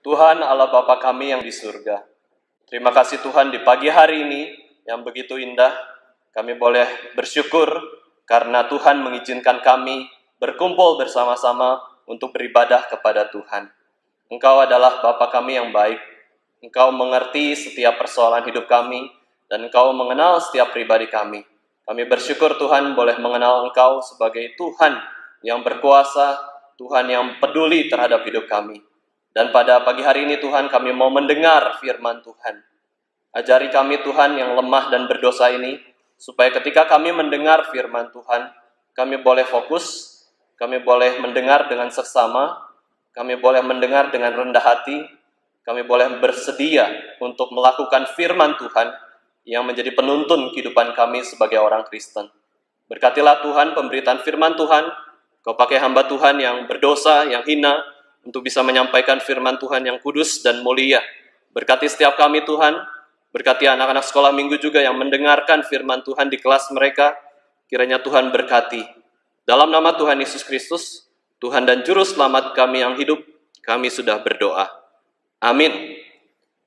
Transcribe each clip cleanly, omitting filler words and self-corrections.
Tuhan Allah Bapa kami yang di surga, terima kasih Tuhan di pagi hari ini yang begitu indah. Kami boleh bersyukur karena Tuhan mengizinkan kami berkumpul bersama-sama untuk beribadah kepada Tuhan. Engkau adalah Bapa kami yang baik. Engkau mengerti setiap persoalan hidup kami dan Engkau mengenal setiap pribadi kami. Kami bersyukur Tuhan boleh mengenal Engkau sebagai Tuhan yang berkuasa, Tuhan yang peduli terhadap hidup kami. Dan pada pagi hari ini Tuhan kami mau mendengar firman Tuhan. Ajari kami Tuhan yang lemah dan berdosa ini, supaya ketika kami mendengar firman Tuhan, kami boleh fokus, kami boleh mendengar dengan seksama, kami boleh mendengar dengan rendah hati, kami boleh bersedia untuk melakukan firman Tuhan yang menjadi penuntun kehidupan kami sebagai orang Kristen. Berkatilah Tuhan pemberitaan firman Tuhan, Kau pakai hamba Tuhan yang berdosa, yang hina, untuk bisa menyampaikan firman Tuhan yang kudus dan mulia. Berkati setiap kami Tuhan, berkati anak-anak sekolah minggu juga yang mendengarkan firman Tuhan di kelas mereka. Kiranya Tuhan berkati. Dalam nama Tuhan Yesus Kristus, Tuhan dan Juru Selamat kami yang hidup, kami sudah berdoa. Amin.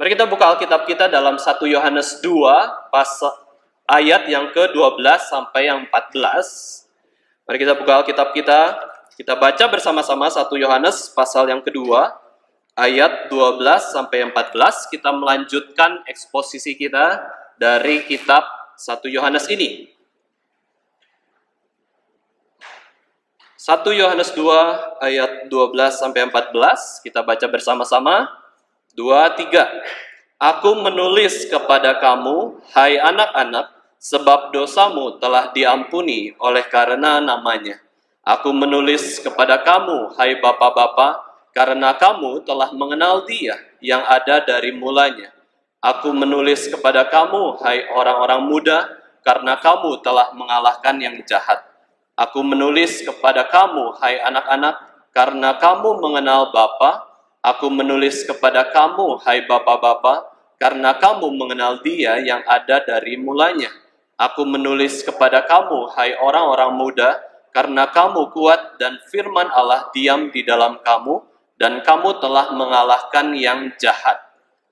Mari kita buka Alkitab kita dalam 1 Yohanes 2, ayat yang ke-12 sampai yang 14. Mari kita buka Alkitab kita baca bersama-sama 1 Yohanes pasal yang kedua, ayat 12 sampai 14. Kita melanjutkan eksposisi kita dari kitab 1 Yohanes ini. 1 Yohanes 2 ayat 12 sampai 14. Kita baca bersama-sama. 2, 3. Aku menulis kepada kamu, hai anak-anak, sebab dosamu telah diampuni oleh karena namanya. Aku menulis kepada kamu, hai bapa-bapa, karena kamu telah mengenal Dia yang ada dari mulanya. Aku menulis kepada kamu, hai orang-orang muda, karena kamu telah mengalahkan yang jahat. Aku menulis kepada kamu, hai anak-anak, karena kamu mengenal Bapa. Aku menulis kepada kamu, hai bapa-bapa, karena kamu mengenal Dia yang ada dari mulanya. Aku menulis kepada kamu, hai orang-orang muda, karena kamu kuat dan firman Allah diam di dalam kamu, dan kamu telah mengalahkan yang jahat.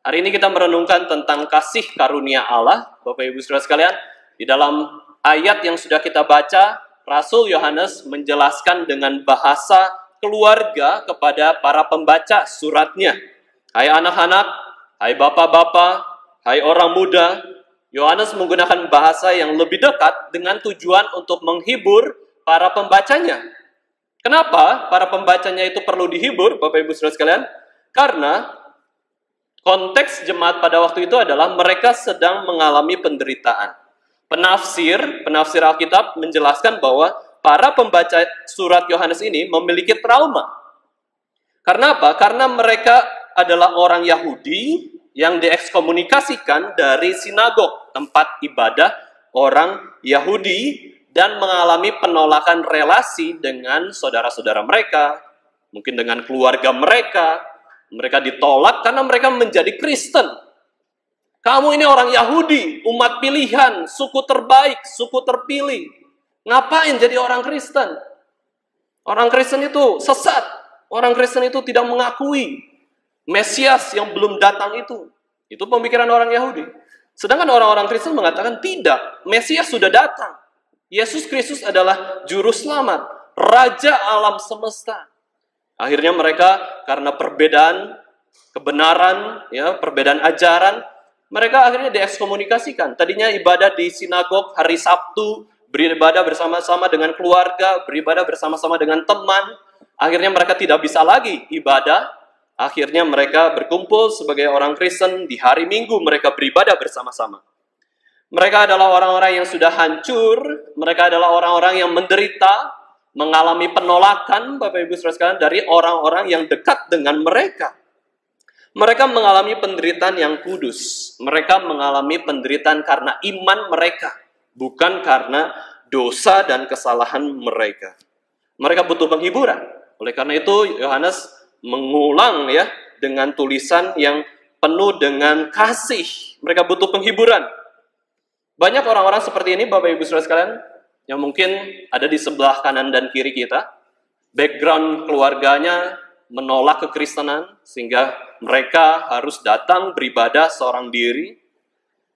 Hari ini kita merenungkan tentang kasih karunia Allah, Bapak Ibu Saudara sekalian. Di dalam ayat yang sudah kita baca, Rasul Yohanes menjelaskan dengan bahasa keluarga kepada para pembaca suratnya. Hai anak-anak, hai bapak-bapak, hai orang muda. Yohanes menggunakan bahasa yang lebih dekat dengan tujuan untuk menghibur para pembacanya. Kenapa para pembacanya itu perlu dihibur, Bapak Ibu Saudara sekalian? Karena konteks jemaat pada waktu itu adalah mereka sedang mengalami penderitaan. Penafsir Alkitab menjelaskan bahwa para pembaca surat Yohanes ini memiliki trauma. Karena apa? Karena mereka adalah orang Yahudi yang diekskomunikasikan dari sinagog, tempat ibadah orang Yahudi, dan mengalami penolakan relasi dengan saudara-saudara mereka, mungkin dengan keluarga mereka. Mereka ditolak karena mereka menjadi Kristen. Kamu ini orang Yahudi, umat pilihan, suku terbaik, suku terpilih. Ngapain jadi orang Kristen? Orang Kristen itu sesat. Orang Kristen itu tidak mengakui Mesias yang belum datang itu. Itu pemikiran orang Yahudi. Sedangkan orang-orang Kristen mengatakan tidak, Mesias sudah datang. Yesus Kristus adalah juru selamat, raja alam semesta. Akhirnya mereka karena perbedaan kebenaran, perbedaan ajaran, mereka akhirnya diekskomunikasikan. Tadinya ibadah di sinagog hari Sabtu, beribadah bersama-sama dengan keluarga, beribadah bersama-sama dengan teman. Akhirnya mereka tidak bisa lagi ibadah. Akhirnya mereka berkumpul sebagai orang Kristen di hari Minggu, mereka beribadah bersama-sama. Mereka adalah orang-orang yang sudah hancur, mereka adalah orang-orang yang menderita, mengalami penolakan, Bapak Ibu Saudara sekalian, dari orang-orang yang dekat dengan mereka. Mereka mengalami penderitaan yang kudus. Mereka mengalami penderitaan karena iman mereka, bukan karena dosa dan kesalahan mereka. Mereka butuh penghiburan. Oleh karena itu, Yohanes mengulang dengan tulisan yang penuh dengan kasih. Mereka butuh penghiburan. Banyak orang-orang seperti ini, Bapak Ibu Saudara sekalian, yang mungkin ada di sebelah kanan dan kiri kita. Background keluarganya menolak kekristenan sehingga mereka harus datang beribadah seorang diri,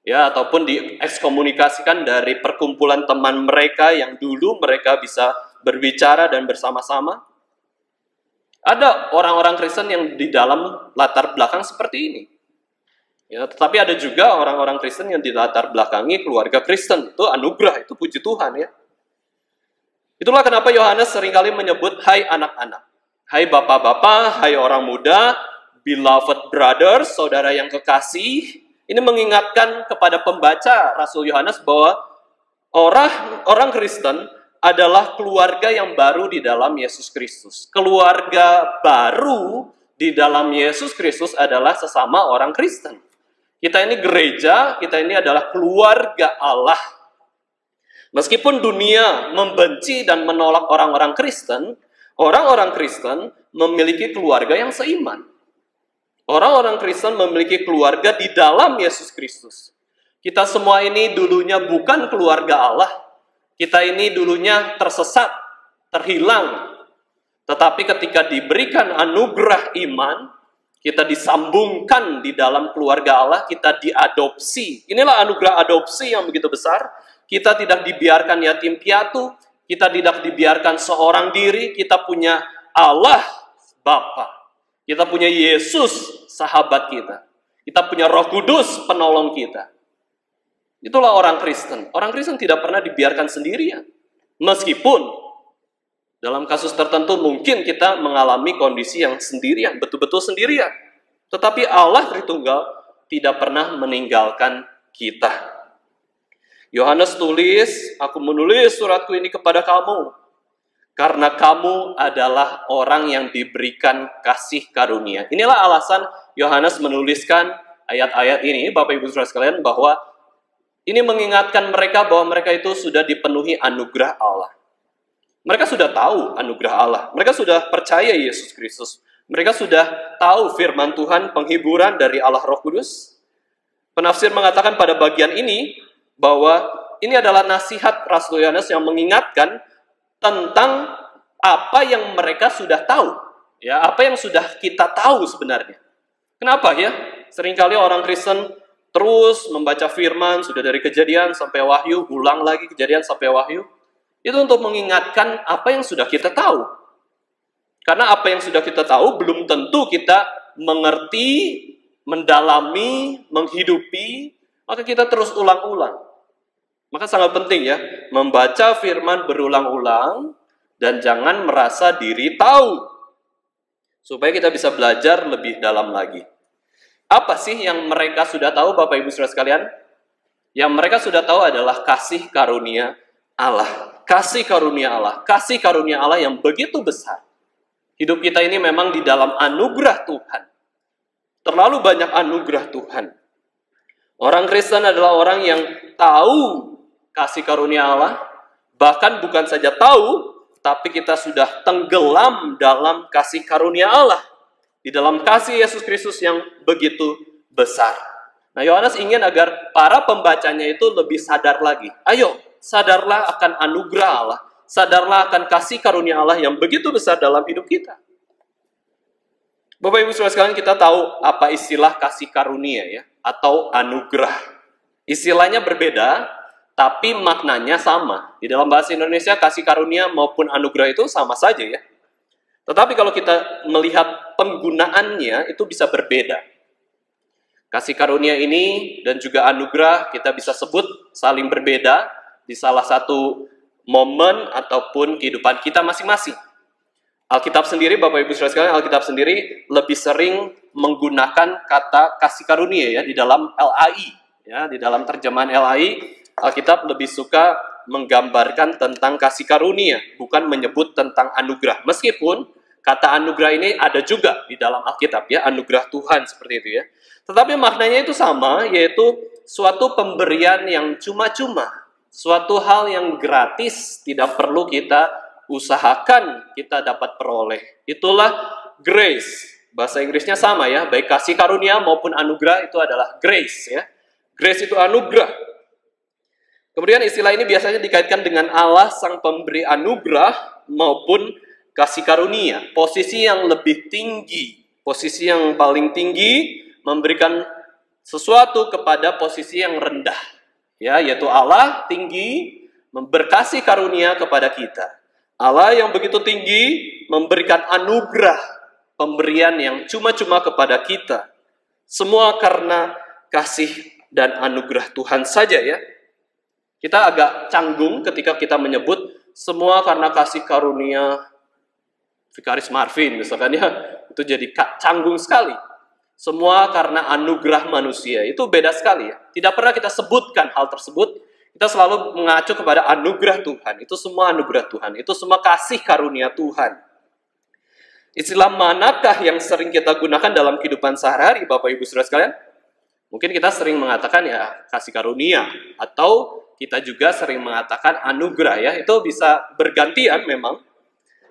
ya, ataupun diekskomunikasikan dari perkumpulan teman mereka yang dulu mereka bisa berbicara dan bersama-sama. Ada orang-orang Kristen yang di dalam latar belakang seperti ini. Ya, tetapi ada juga orang-orang Kristen yang di latar belakangi keluarga Kristen. Itu anugerah, itu puji Tuhan ya. Itulah kenapa Yohanes seringkali menyebut, hai anak-anak, hai bapak-bapak, hai orang muda, beloved brothers, saudara yang kekasih. Ini mengingatkan kepada pembaca Rasul Yohanes bahwa orang Kristen adalah keluarga yang baru di dalam Yesus Kristus. Keluarga baru di dalam Yesus Kristus adalah sesama orang Kristen. Kita ini gereja, kita ini adalah keluarga Allah. Meskipun dunia membenci dan menolak orang-orang Kristen memiliki keluarga yang seiman. Orang-orang Kristen memiliki keluarga di dalam Yesus Kristus. Kita semua ini dulunya bukan keluarga Allah. Kita ini dulunya tersesat, terhilang. Tetapi ketika diberikan anugerah iman, kita disambungkan di dalam keluarga Allah, kita diadopsi. Inilah anugerah adopsi yang begitu besar. Kita tidak dibiarkan yatim piatu, kita tidak dibiarkan seorang diri, kita punya Allah Bapa. Kita punya Yesus sahabat kita. Kita punya Roh Kudus penolong kita. Itulah orang Kristen. Orang Kristen tidak pernah dibiarkan sendirian. Meskipun dalam kasus tertentu mungkin kita mengalami kondisi yang sendirian, betul-betul sendirian. Tetapi Allah Tritunggal tidak pernah meninggalkan kita. Yohanes tulis, aku menulis suratku ini kepada kamu, karena kamu adalah orang yang diberikan kasih karunia. Inilah alasan Yohanes menuliskan ayat-ayat ini, Bapak Ibu Saudara sekalian, bahwa ini mengingatkan mereka bahwa mereka itu sudah dipenuhi anugerah Allah. Mereka sudah tahu anugerah Allah. Mereka sudah percaya Yesus Kristus. Mereka sudah tahu firman Tuhan, penghiburan dari Allah Roh Kudus. Penafsir mengatakan pada bagian ini bahwa ini adalah nasihat Rasul Yohanes yang mengingatkan tentang apa yang mereka sudah tahu. Ya, apa yang sudah kita tahu sebenarnya. Kenapa ya? Seringkali orang Kristen terus membaca firman, sudah dari Kejadian sampai Wahyu, ulang lagi Kejadian sampai Wahyu. Itu untuk mengingatkan apa yang sudah kita tahu. Karena apa yang sudah kita tahu belum tentu kita mengerti, mendalami, menghidupi, maka kita terus ulang-ulang. Maka sangat penting ya, membaca firman berulang-ulang dan jangan merasa diri tahu. Supaya kita bisa belajar lebih dalam lagi. Apa sih yang mereka sudah tahu, Bapak Ibu Saudara sekalian? Yang mereka sudah tahu adalah kasih karunia Allah. Kasih karunia Allah. Kasih karunia Allah yang begitu besar. Hidup kita ini memang di dalam anugerah Tuhan. Terlalu banyak anugerah Tuhan. Orang Kristen adalah orang yang tahu kasih karunia Allah. Bahkan bukan saja tahu, tapi kita sudah tenggelam dalam kasih karunia Allah. Di dalam kasih Yesus Kristus yang begitu besar. Nah, Yohanes ingin agar para pembacanya itu lebih sadar lagi. Ayo, sadarlah akan anugerah Allah. Sadarlah akan kasih karunia Allah yang begitu besar dalam hidup kita. Bapak Ibu Saudara sekalian, kita tahu apa istilah kasih karunia ya, atau anugerah. Istilahnya berbeda, tapi maknanya sama. Di dalam bahasa Indonesia, kasih karunia maupun anugerah itu sama saja ya. Tetapi kalau kita melihat penggunaannya, itu bisa berbeda. Kasih karunia ini dan juga anugerah kita bisa sebut saling berbeda di salah satu momen ataupun kehidupan kita masing-masing. Alkitab sendiri, Bapak Ibu Saudara sekalian, Alkitab sendiri lebih sering menggunakan kata kasih karunia ya di dalam LAI. Ya, di dalam terjemahan LAI, Alkitab lebih suka menggambarkan tentang kasih karunia, bukan menyebut tentang anugerah. Meskipun kata anugerah ini ada juga di dalam Alkitab ya, anugerah Tuhan seperti itu ya. Tetapi maknanya itu sama, yaitu suatu pemberian yang cuma-cuma, suatu hal yang gratis, tidak perlu kita usahakan kita dapat peroleh. Itulah grace. Bahasa Inggrisnya sama ya, baik kasih karunia maupun anugerah itu adalah grace ya. Grace itu anugerah. Kemudian istilah ini biasanya dikaitkan dengan Allah sang pemberi anugerah maupun kasih karunia, posisi yang lebih tinggi, posisi yang paling tinggi memberikan sesuatu kepada posisi yang rendah, ya, yaitu Allah tinggi berkasih karunia kepada kita. Allah yang begitu tinggi memberikan anugerah, pemberian yang cuma-cuma kepada kita. Semua karena kasih dan anugerah Tuhan saja, ya. Kita agak canggung ketika kita menyebut semua karena kasih karunia Vikaris Marvin, misalkan, ya. Itu jadi canggung sekali. Semua karena anugerah manusia. Itu beda sekali, ya. Tidak pernah kita sebutkan hal tersebut. Kita selalu mengacu kepada anugerah Tuhan. Itu semua anugerah Tuhan. Itu semua kasih karunia Tuhan. Istilah manakah yang sering kita gunakan dalam kehidupan sehari-hari, Bapak Ibu Saudara sekalian? Mungkin kita sering mengatakan ya kasih karunia. Atau kita juga sering mengatakan anugerah, ya. Itu bisa bergantian memang.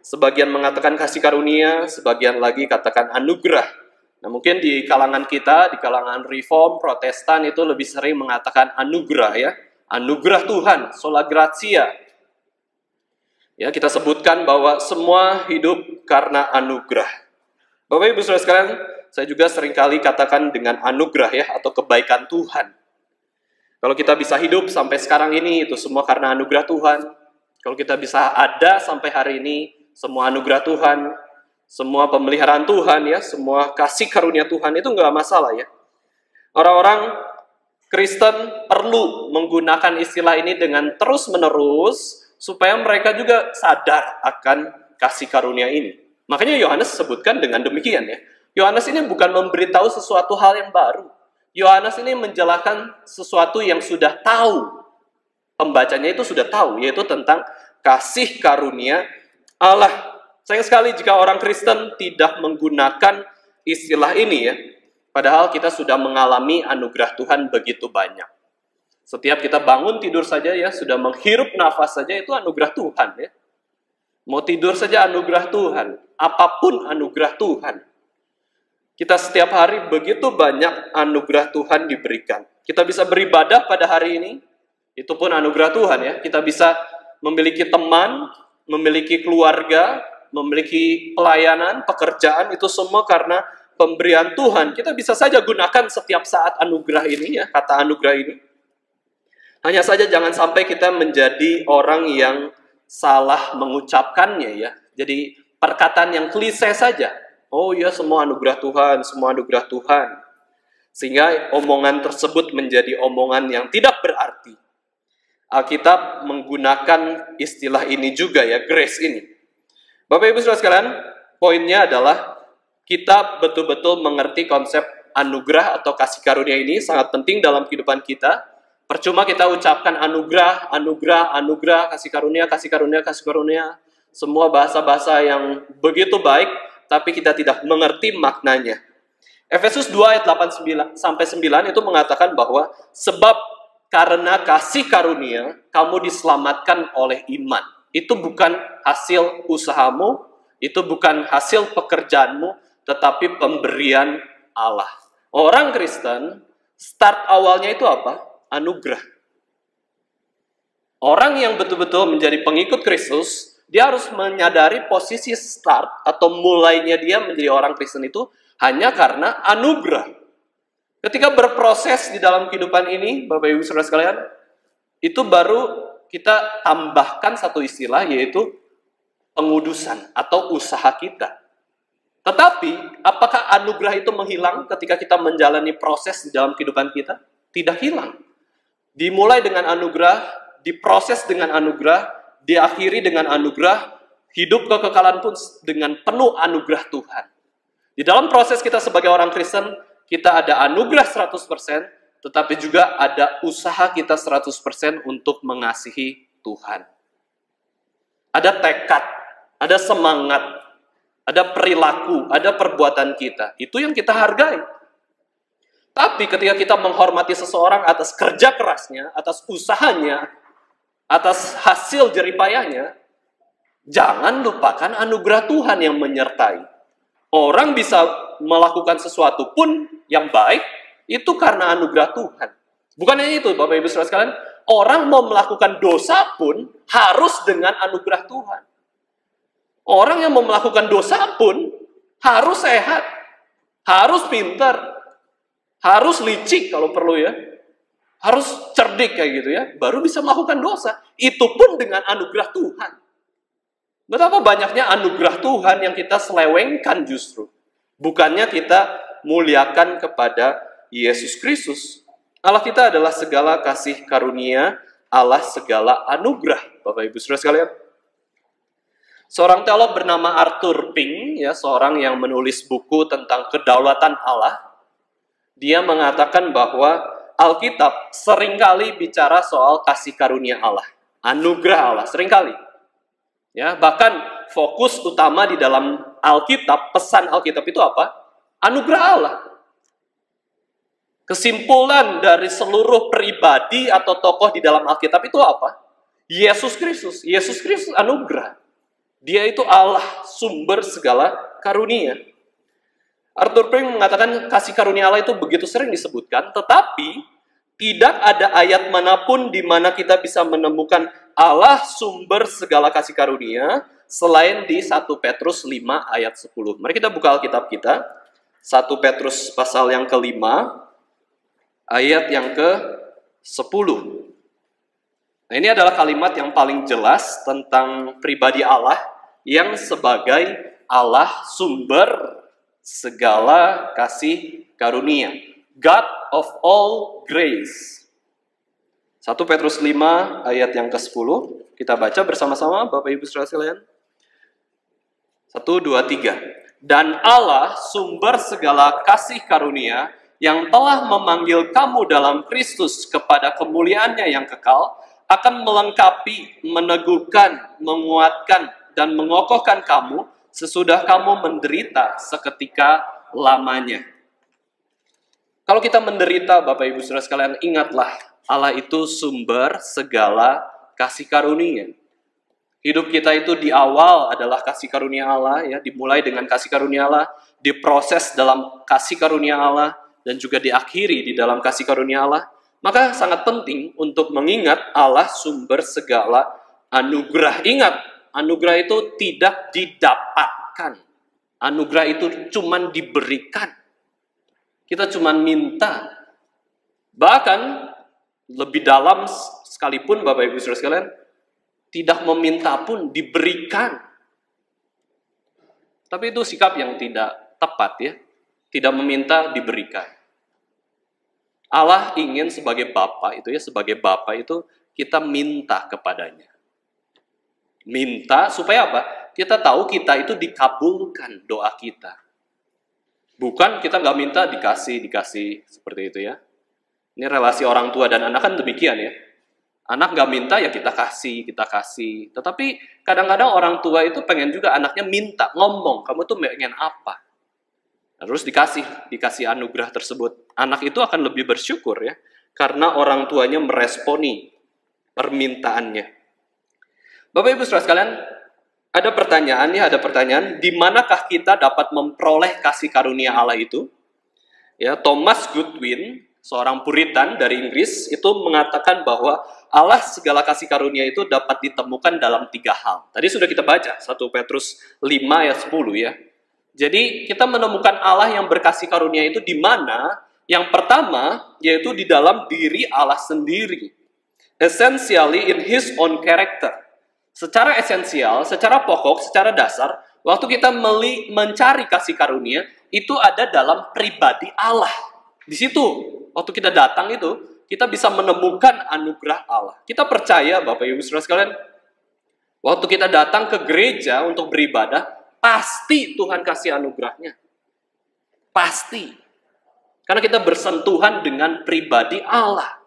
Sebagian mengatakan kasih karunia, sebagian lagi katakan anugerah. Nah, mungkin di kalangan kita, di kalangan Reform, Protestan itu lebih sering mengatakan anugerah, ya. Anugerah Tuhan, sola gratia. Ya, kita sebutkan bahwa semua hidup karena anugerah. Bapak Ibu Saudara sekalian, saya juga seringkali katakan dengan anugerah, ya, atau kebaikan Tuhan. Kalau kita bisa hidup sampai sekarang ini, itu semua karena anugerah Tuhan. Kalau kita bisa ada sampai hari ini, semua anugerah Tuhan. Semua pemeliharaan Tuhan, ya, semua kasih karunia Tuhan, itu nggak masalah, ya. Orang-orang Kristen perlu menggunakan istilah ini dengan terus-menerus supaya mereka juga sadar akan kasih karunia ini. Makanya Yohanes sebutkan dengan demikian, ya. Yohanes ini bukan memberitahu sesuatu hal yang baru. Yohanes ini menjelaskan sesuatu yang sudah tahu. Pembacanya itu sudah tahu, yaitu tentang kasih karunia Allah. Sayang sekali jika orang Kristen tidak menggunakan istilah ini, ya. Padahal kita sudah mengalami anugerah Tuhan begitu banyak. Setiap kita bangun tidur saja, ya, sudah menghirup nafas saja, itu anugerah Tuhan, ya. Mau tidur saja anugerah Tuhan. Apapun anugerah Tuhan. Kita setiap hari begitu banyak anugerah Tuhan diberikan. Kita bisa beribadah pada hari ini, itu pun anugerah Tuhan, ya. Kita bisa memiliki teman, memiliki keluarga, memiliki pelayanan, pekerjaan, itu semua karena pemberian Tuhan. Kita bisa saja gunakan setiap saat anugerah ini, ya, kata anugerah ini. Hanya saja jangan sampai kita menjadi orang yang salah mengucapkannya, ya. Jadi perkataan yang klise saja. Oh ya, semua anugerah Tuhan, semua anugerah Tuhan. Sehingga omongan tersebut menjadi omongan yang tidak berarti. Alkitab menggunakan istilah ini juga, ya, grace ini. Bapak Ibu Saudara sekalian, poinnya adalah kita betul-betul mengerti konsep anugerah atau kasih karunia ini sangat penting dalam kehidupan kita. Percuma kita ucapkan anugerah, anugerah, anugerah, kasih karunia, kasih karunia, kasih karunia. Semua bahasa-bahasa yang begitu baik, tapi kita tidak mengerti maknanya. Efesus 2 ayat 8-9 itu mengatakan bahwa sebab karena kasih karunia, kamu diselamatkan oleh iman. Itu bukan hasil usahamu, itu bukan hasil pekerjaanmu, tetapi pemberian Allah. Orang Kristen, start awalnya itu apa? Anugerah. Orang yang betul-betul menjadi pengikut Kristus, dia harus menyadari posisi start atau mulainya dia menjadi orang Kristen itu hanya karena anugerah. Ketika berproses di dalam kehidupan ini, Bapak Ibu Saudara sekalian, itu baru kita tambahkan satu istilah, yaitu pengudusan atau usaha kita. Tetapi, apakah anugerah itu menghilang ketika kita menjalani proses di dalam kehidupan kita? Tidak hilang. Dimulai dengan anugerah, diproses dengan anugerah, diakhiri dengan anugerah, hidup kekekalan pun dengan penuh anugerah Tuhan. Di dalam proses kita sebagai orang Kristen, kita ada anugerah 100%, tetapi juga ada usaha kita 100% untuk mengasihi Tuhan. Ada tekad, ada semangat, ada perilaku, ada perbuatan kita. Itu yang kita hargai. Tapi ketika kita menghormati seseorang atas kerja kerasnya, atas usahanya, atas hasil jeripayahnya, jangan lupakan anugerah Tuhan yang menyertai. Orang bisa melakukan sesuatu pun yang baik, itu karena anugerah Tuhan. Bukan hanya itu, Bapak Ibu Saudara sekalian, orang mau melakukan dosa pun harus dengan anugerah Tuhan. Orang yang mau melakukan dosa pun harus sehat, harus pintar, harus licik kalau perlu ya. Harus cerdik kayak gitu ya, baru bisa melakukan dosa. Itu pun dengan anugerah Tuhan. Betapa banyaknya anugerah Tuhan yang kita selewengkan justru. Bukannya kita muliakan kepada Yesus Kristus. Allah kita adalah segala kasih karunia, Allah segala anugerah. Bapak Ibu Saudara sekalian. Seorang teolog bernama Arthur Pink, ya, seorang yang menulis buku tentang kedaulatan Allah, dia mengatakan bahwa Alkitab seringkali bicara soal kasih karunia Allah, anugerah Allah, seringkali. Ya, bahkan fokus utama di dalam Alkitab, pesan Alkitab itu apa? Anugerah Allah. Kesimpulan dari seluruh pribadi atau tokoh di dalam Alkitab itu apa? Yesus Kristus. Yesus Kristus anugerah. Dia itu Allah, sumber segala karunia. Arthur Pink mengatakan kasih karunia Allah itu begitu sering disebutkan, tetapi tidak ada ayat manapun di mana kita bisa menemukan Allah sumber segala kasih karunia selain di 1 Petrus 5 ayat 10. Mari kita buka Alkitab kita. 1 Petrus pasal yang ke-5 ayat yang ke-10. Nah, ini adalah kalimat yang paling jelas tentang pribadi Allah yang sebagai Allah sumber segala kasih karunia. God of all grace. 1 Petrus 5 ayat yang ke-10. Kita baca bersama-sama Bapak Ibu Saudara sekalian. 1, 2, 3. Dan Allah sumber segala kasih karunia yang telah memanggil kamu dalam Kristus kepada kemuliaannya yang kekal, akan melengkapi, meneguhkan, menguatkan, dan mengokohkan kamu sesudah kamu menderita seketika lamanya. Kalau kita menderita, Bapak Ibu Saudara sekalian, ingatlah Allah itu sumber segala kasih karunia. Hidup kita itu di awal adalah kasih karunia Allah, ya, dimulai dengan kasih karunia Allah, diproses dalam kasih karunia Allah, dan juga diakhiri di dalam kasih karunia Allah. Maka sangat penting untuk mengingat Allah sumber segala anugerah. Ingat, anugerah itu tidak didapatkan. Anugerah itu cuma diberikan. Kita cuma minta. Bahkan lebih dalam sekalipun Bapak Ibu Saudara sekalian, tidak meminta pun diberikan. Tapi itu sikap yang tidak tepat ya. Tidak meminta diberikan. Allah ingin sebagai Bapa itu ya, sebagai Bapa itu kita minta kepadanya. Minta supaya apa? Kita tahu kita itu dikabulkan doa kita. Bukan kita nggak minta dikasih seperti itu ya. Ini relasi orang tua dan anak kan demikian ya. Anak nggak minta ya kita kasih. Tetapi kadang-kadang orang tua itu pengen juga anaknya minta, ngomong, kamu tuh pengen apa? Terus dikasih anugerah tersebut. Anak itu akan lebih bersyukur ya, karena orang tuanya meresponi permintaannya. Bapak Ibu Saudara sekalian, ada pertanyaan, di manakah kita dapat memperoleh kasih karunia Allah itu? Ya, Thomas Goodwin, seorang Puritan dari Inggris, itu mengatakan bahwa Allah segala kasih karunia itu dapat ditemukan dalam 3 hal. Tadi sudah kita baca, 1 Petrus 5 ayat 10 ya. Jadi kita menemukan Allah yang berkasih karunia itu di mana? Yang pertama, yaitu di dalam diri Allah sendiri. Essentially in His own character. Secara esensial, secara pokok, secara dasar, waktu kita mencari kasih karunia, itu ada dalam pribadi Allah. Di situ, waktu kita datang itu, kita bisa menemukan anugerah Allah. Kita percaya, Bapak Ibu Saudara sekalian, waktu kita datang ke gereja untuk beribadah, pasti Tuhan kasih anugerahnya. Pasti. Karena kita bersentuhan dengan pribadi Allah.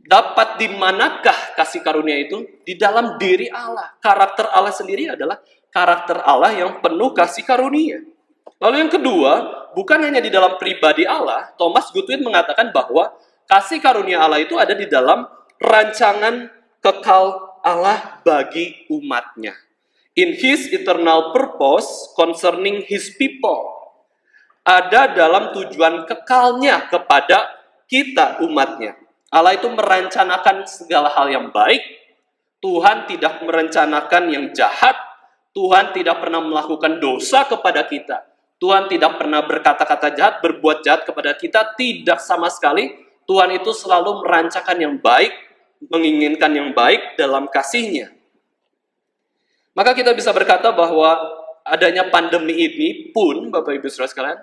Dapat di manakah kasih karunia itu? Di dalam diri Allah. Karakter Allah sendiri adalah karakter Allah yang penuh kasih karunia. Lalu yang kedua, bukan hanya di dalam pribadi Allah, Thomas Goodwin mengatakan bahwa kasih karunia Allah itu ada di dalam rancangan kekal Allah bagi umatnya. In His eternal purpose concerning His people. Ada dalam tujuan kekalnya kepada kita umatnya. Allah itu merencanakan segala hal yang baik. Tuhan tidak merencanakan yang jahat. Tuhan tidak pernah melakukan dosa kepada kita. Tuhan tidak pernah berkata-kata jahat, berbuat jahat kepada kita, tidak sama sekali. Tuhan itu selalu merancangkan yang baik, menginginkan yang baik dalam kasih-Nya. Maka kita bisa berkata bahwa adanya pandemi ini pun, Bapak Ibu Saudara sekalian,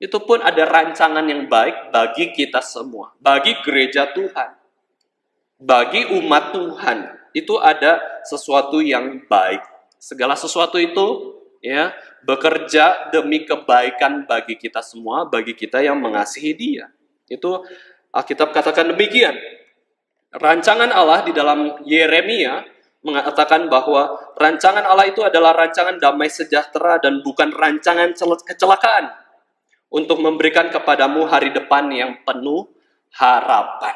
itu pun ada rancangan yang baik bagi kita semua, bagi gereja Tuhan, bagi umat Tuhan. Itu ada sesuatu yang baik. Segala sesuatu itu ya bekerja demi kebaikan bagi kita semua, bagi kita yang mengasihi Dia. Itu Alkitab katakan demikian. Rancangan Allah di dalam Yeremia mengatakan bahwa rancangan Allah itu adalah rancangan damai sejahtera dan bukan rancangan kecelakaan untuk memberikan kepadamu hari depan yang penuh harapan.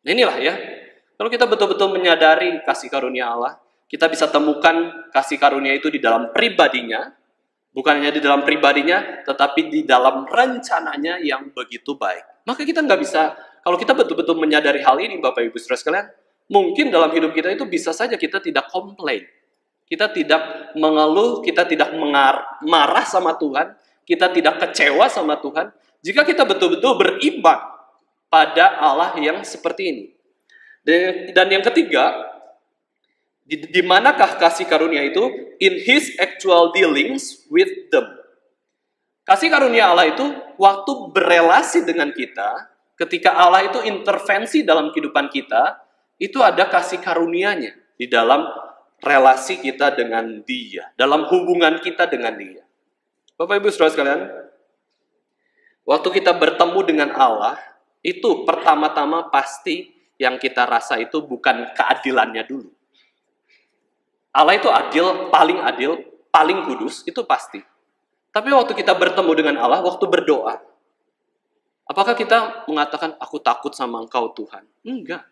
Nah, inilah ya. Kalau kita betul-betul menyadari kasih karunia Allah, kita bisa temukan kasih karunia itu di dalam pribadinya, bukan hanya di dalam pribadinya, tetapi di dalam rencananya yang begitu baik. Maka kita nggak bisa, kalau kita betul-betul menyadari hal ini, Bapak Ibu Saudara sekalian, mungkin dalam hidup kita itu bisa saja kita tidak komplain, kita tidak mengeluh, kita tidak marah sama Tuhan, kita tidak kecewa sama Tuhan, jika kita betul-betul beriman pada Allah yang seperti ini. Dan yang ketiga, di manakah kasih karunia itu? In His actual dealings with them. Kasih karunia Allah itu waktu berelasi dengan kita, ketika Allah itu intervensi dalam kehidupan kita, itu ada kasih karunia-Nya di dalam relasi kita dengan Dia, dalam hubungan kita dengan Dia. Bapak Ibu Saudara sekalian, waktu kita bertemu dengan Allah, itu pertama-tama pasti yang kita rasa itu bukan keadilannya dulu. Allah itu adil, paling kudus, itu pasti. Tapi waktu kita bertemu dengan Allah, waktu berdoa, apakah kita mengatakan, aku takut sama Engkau Tuhan? Enggak.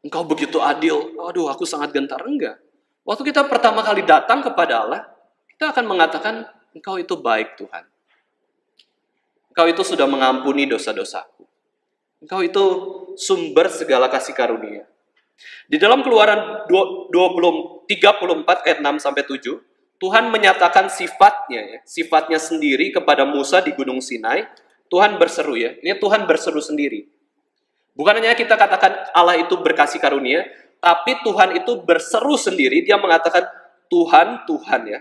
Engkau begitu adil, aduh aku sangat gentar. Enggak. Waktu kita pertama kali datang kepada Allah, kita akan mengatakan, Engkau itu baik Tuhan. Engkau itu sudah mengampuni dosa-dosaku. Engkau itu sumber segala kasih karunia. Di dalam Keluaran 34 ayat 6-7, Tuhan menyatakan sifatnya sendiri kepada Musa di Gunung Sinai. Tuhan berseru ya, ini Tuhan berseru sendiri. Bukan hanya kita katakan Allah itu berkasih karunia, tapi Tuhan itu berseru sendiri, dia mengatakan Tuhan, Tuhan ya.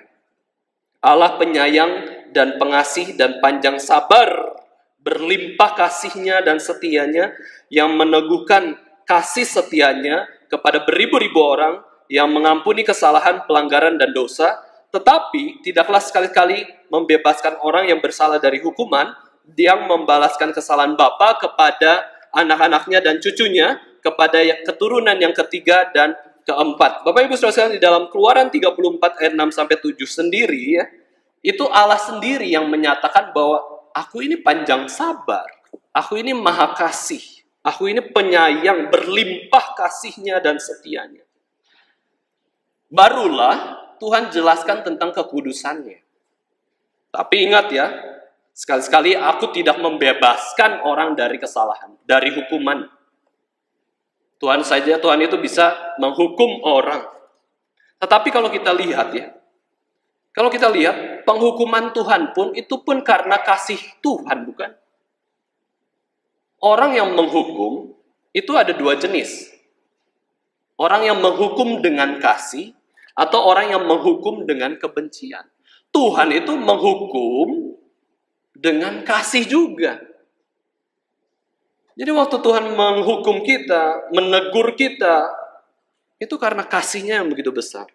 Allah penyayang dan pengasih dan panjang sabar, berlimpah kasih-Nya dan setia-Nya, yang meneguhkan kasih setia-Nya kepada beribu-ribu orang, yang mengampuni kesalahan, pelanggaran, dan dosa, tetapi tidaklah sekali-kali membebaskan orang yang bersalah dari hukuman, yang membalaskan kesalahan bapa kepada anak-anaknya dan cucunya, kepada keturunan yang ketiga dan keempat. Bapak Ibu Saudara sekalian, di dalam Keluaran 34 ayat 6-7 sendiri ya, itu Allah sendiri yang menyatakan bahwa aku ini panjang sabar, aku ini maha kasih, aku ini penyayang, berlimpah kasih-Nya dan setia-Nya. Barulah Tuhan jelaskan tentang kekudusan-Nya. Tapi ingat ya, sekali-sekali aku tidak membebaskan orang dari kesalahan, dari hukuman. Tuhan itu bisa menghukum orang. Tetapi kalau kita lihat ya, penghukuman Tuhan pun itu pun karena kasih Tuhan, bukan? Orang yang menghukum itu ada dua jenis. Orang yang menghukum dengan kasih atau orang yang menghukum dengan kebencian. Tuhan itu menghukum dengan kasih juga. Jadi waktu Tuhan menghukum kita, menegur kita, itu karena kasih-Nya yang begitu besar.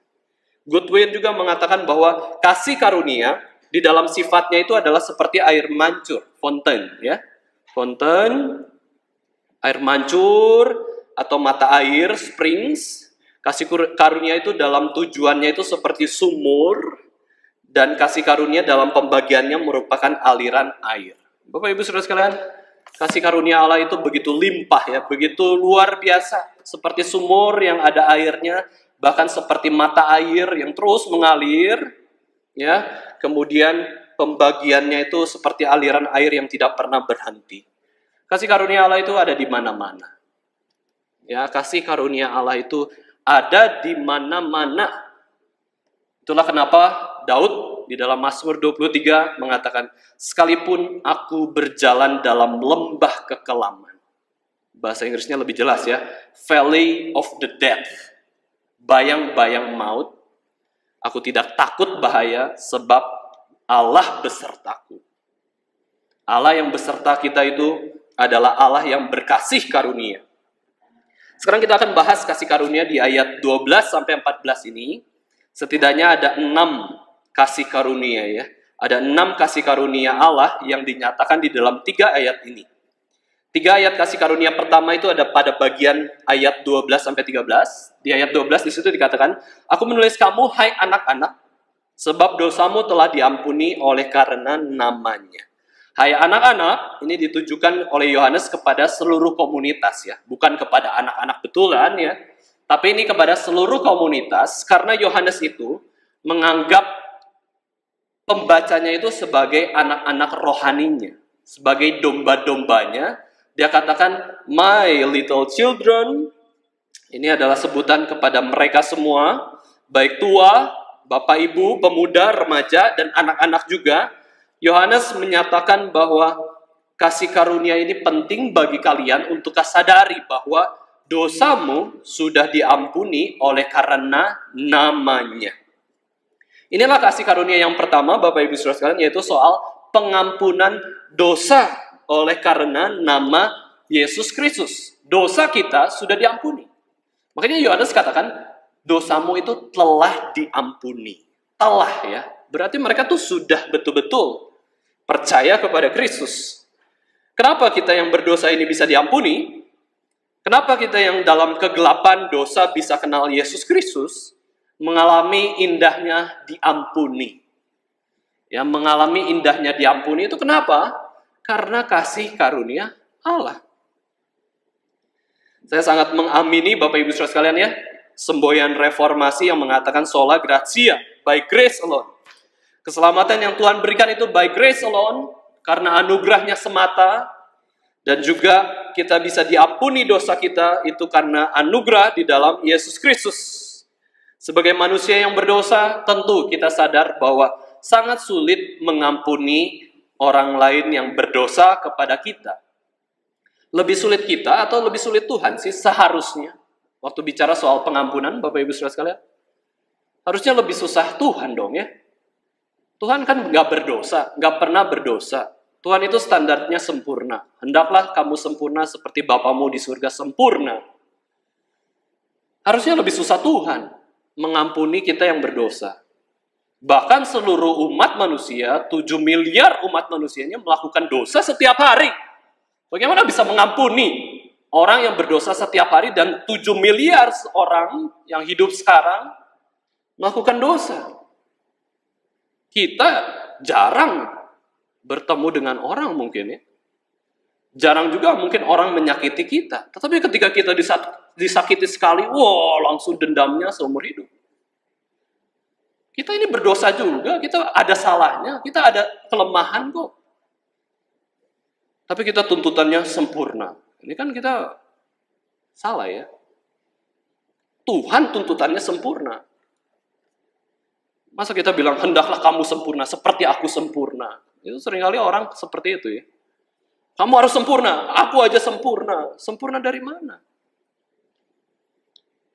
Goodwin juga mengatakan bahwa kasih karunia di dalam sifatnya itu adalah seperti air mancur, fonten ya. Fonten, air mancur, atau mata air, springs. Kasih karunia itu dalam tujuannya itu seperti sumur, dan kasih karunia dalam pembagiannya merupakan aliran air. Bapak Ibu Saudara sekalian, kasih karunia Allah itu begitu limpah ya, begitu luar biasa. Seperti sumur yang ada airnya, bahkan seperti mata air yang terus mengalir ya. Kemudian pembagiannya itu seperti aliran air yang tidak pernah berhenti. Kasih karunia Allah itu ada di mana-mana. Ya, kasih karunia Allah itu ada di mana-mana. Itulah kenapa Daud di dalam Mazmur 23 mengatakan, sekalipun aku berjalan dalam lembah kekelaman. Bahasa Inggrisnya lebih jelas ya, Valley of the Death. Bayang-bayang maut, aku tidak takut bahaya sebab Allah besertaku. Allah yang beserta kita itu adalah Allah yang berkasih karunia. Sekarang kita akan bahas kasih karunia di ayat 12 sampai 14 ini. Setidaknya ada 6 kasih karunia ya. Ada 6 kasih karunia Allah yang dinyatakan di dalam 3 ayat ini. 3 ayat kasih karunia pertama itu ada pada bagian ayat 12 sampai 13. Di ayat 12 di situ dikatakan, aku menulis kamu hai anak-anak, sebab dosamu telah diampuni oleh karena namanya. Hai anak-anak, ini ditujukan oleh Yohanes kepada seluruh komunitas ya, bukan kepada anak-anak betulan ya, tapi ini kepada seluruh komunitas, karena Yohanes itu menganggap pembacanya itu sebagai anak-anak rohaninya, sebagai domba-dombanya. Dia katakan, my little children, ini adalah sebutan kepada mereka semua, baik tua, bapak ibu, pemuda, remaja, dan anak-anak juga. Yohanes menyatakan bahwa kasih karunia ini penting bagi kalian untuk sadari bahwa dosamu sudah diampuni oleh karena namanya. Inilah kasih karunia yang pertama, Bapak Ibu Saudara sekalian, yaitu soal pengampunan dosa oleh karena nama Yesus Kristus. Dosa kita sudah diampuni. Makanya Yohanes katakan, dosamu itu telah diampuni. Telah ya, berarti mereka tuh sudah betul-betul percaya kepada Kristus. Kenapa kita yang berdosa ini bisa diampuni? Kenapa kita yang dalam kegelapan dosa bisa kenal Yesus Kristus? Mengalami indahnya diampuni. Ya, mengalami indahnya diampuni itu kenapa? Karena kasih karunia Allah. Saya sangat mengamini Bapak Ibu Saudara sekalian ya, semboyan reformasi yang mengatakan sola gratia, by grace alone. Keselamatan yang Tuhan berikan itu by grace alone, karena anugerahnya semata, dan juga kita bisa diampuni dosa kita itu karena anugerah di dalam Yesus Kristus. Sebagai manusia yang berdosa, tentu kita sadar bahwa sangat sulit mengampuni orang lain yang berdosa kepada kita. Lebih sulit kita atau lebih sulit Tuhan sih seharusnya. Waktu bicara soal pengampunan, Bapak Ibu Saudara sekalian, harusnya lebih susah Tuhan dong ya. Tuhan kan nggak berdosa, nggak pernah berdosa. Tuhan itu standarnya sempurna. Hendaklah kamu sempurna seperti Bapamu di surga sempurna. Harusnya lebih susah Tuhan mengampuni kita yang berdosa. Bahkan seluruh umat manusia, 7 miliar umat manusianya melakukan dosa setiap hari. Bagaimana bisa mengampuni orang yang berdosa setiap hari dan 7 miliar orang yang hidup sekarang melakukan dosa? Kita jarang bertemu dengan orang mungkin ya. Jarang juga mungkin orang menyakiti kita. Tetapi ketika kita disakiti sekali, wah langsung dendamnya seumur hidup. Kita ini berdosa juga, kita ada salahnya, kita ada kelemahan kok. Tapi kita tuntutannya sempurna. Ini kan kita salah ya. Tuhan tuntutannya sempurna. Masa kita bilang, hendaklah kamu sempurna, seperti aku sempurna. Itu seringkali orang seperti itu ya. Kamu harus sempurna, aku aja sempurna. Sempurna dari mana?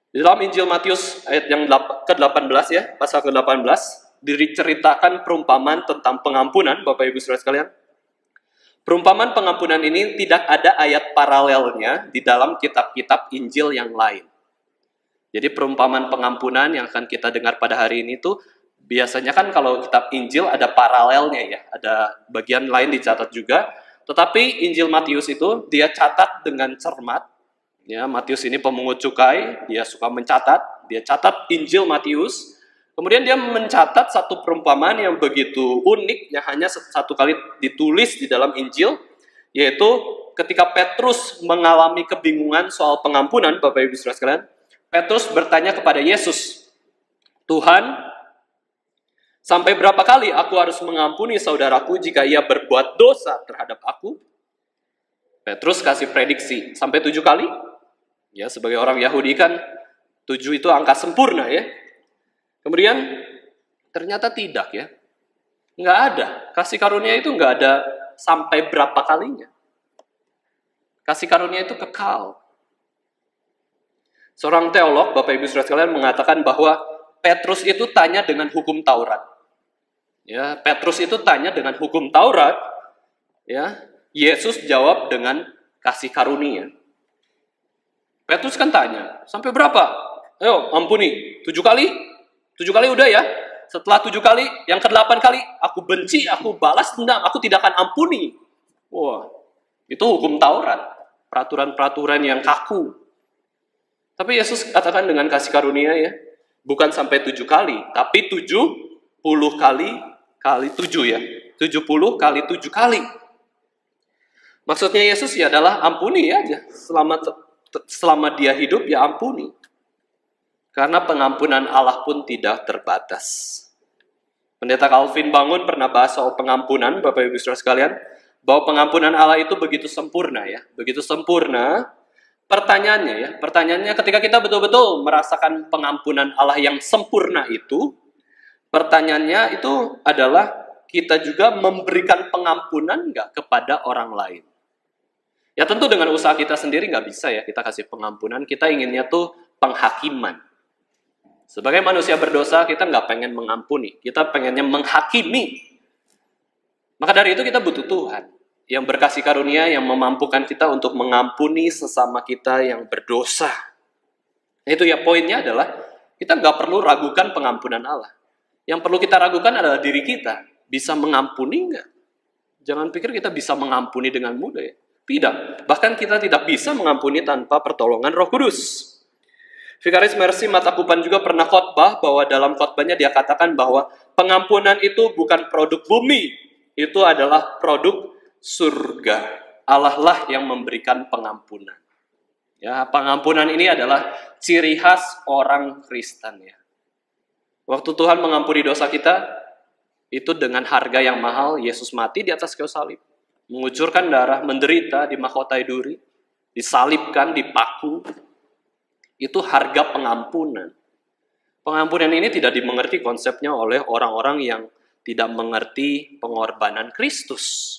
Di dalam Injil Matius ayat yang ke-18 ya, pasal ke-18, diceritakan perumpamaan tentang pengampunan, Bapak Ibu Saudara sekalian. Perumpamaan pengampunan ini tidak ada ayat paralelnya di dalam kitab-kitab Injil yang lain. Jadi perumpamaan pengampunan yang akan kita dengar pada hari ini tuh biasanya kan kalau kitab Injil ada paralelnya ya, ada bagian lain dicatat juga. Tetapi Injil Matius itu dia catat dengan cermat. Ya, Matius ini pemungut cukai, dia suka mencatat, dia catat Injil Matius. Kemudian dia mencatat satu perumpamaan yang begitu unik, yang hanya satu kali ditulis di dalam Injil, yaitu ketika Petrus mengalami kebingungan soal pengampunan, Bapak Ibu Saudara sekalian, Petrus bertanya kepada Yesus, Tuhan, sampai berapa kali aku harus mengampuni saudaraku jika ia berbuat dosa terhadap aku? Petrus kasih prediksi, sampai 7 kali? Ya, sebagai orang Yahudi kan 7 itu angka sempurna ya. Kemudian Ternyata tidak ya. Nggak ada. Kasih karunia itu nggak ada sampai berapa kalinya. Kasih karunia itu kekal. Seorang teolog, Bapak Ibu Saudara sekalian, mengatakan bahwa Petrus itu tanya dengan hukum Taurat. Ya, Petrus itu tanya dengan hukum Taurat. Ya, Yesus jawab dengan kasih karunia. Petrus kan tanya, sampai berapa? Ayo, ampuni. 7 kali? 7 kali udah ya. Setelah 7 kali, yang ke-8 kali, aku benci, aku balas dendam, aku tidak akan ampuni. Wah, itu hukum Taurat. Peraturan-peraturan yang kaku. Tapi Yesus katakan dengan kasih karunia ya, bukan sampai 7 kali, tapi 70 kali 7 ya. 70 kali 7 kali. Maksudnya Yesus ya adalah ampuni aja. Selama dia hidup ya ampuni. Karena pengampunan Allah pun tidak terbatas. Pendeta Calvin Bangun pernah bahas soal pengampunan, Bapak Ibu Saudara sekalian, bahwa pengampunan Allah itu begitu sempurna ya, begitu sempurna. Pertanyaannya ketika kita betul-betul merasakan pengampunan Allah yang sempurna itu, pertanyaannya itu adalah kita juga memberikan pengampunan nggak kepada orang lain? Ya tentu dengan usaha kita sendiri nggak bisa ya kita kasih pengampunan, kita inginnya tuh penghakiman. Sebagai manusia berdosa, kita nggak pengen mengampuni. Kita pengennya menghakimi. Maka dari itu kita butuh Tuhan. Yang berkasih karunia, yang memampukan kita untuk mengampuni sesama kita yang berdosa. Itu ya poinnya adalah, kita nggak perlu ragukan pengampunan Allah. Yang perlu kita ragukan adalah diri kita. Bisa mengampuni nggak? Jangan pikir kita bisa mengampuni dengan mudah ya. Tidak. Bahkan kita tidak bisa mengampuni tanpa pertolongan Roh Kudus. Vikaris Mercy Matakupan juga pernah khotbah bahwa dalam khotbahnya dia katakan bahwa pengampunan itu bukan produk bumi, itu adalah produk surga. Allah lah yang memberikan pengampunan. Ya, pengampunan ini adalah ciri khas orang Kristen ya. Waktu Tuhan mengampuni dosa kita, itu dengan harga yang mahal, Yesus mati di atas kayu salib, mengucurkan darah, menderita di mahkotai duri, disalibkan, dipaku. Itu harga pengampunan. Pengampunan ini tidak dimengerti konsepnya oleh orang-orang yang tidak mengerti pengorbanan Kristus.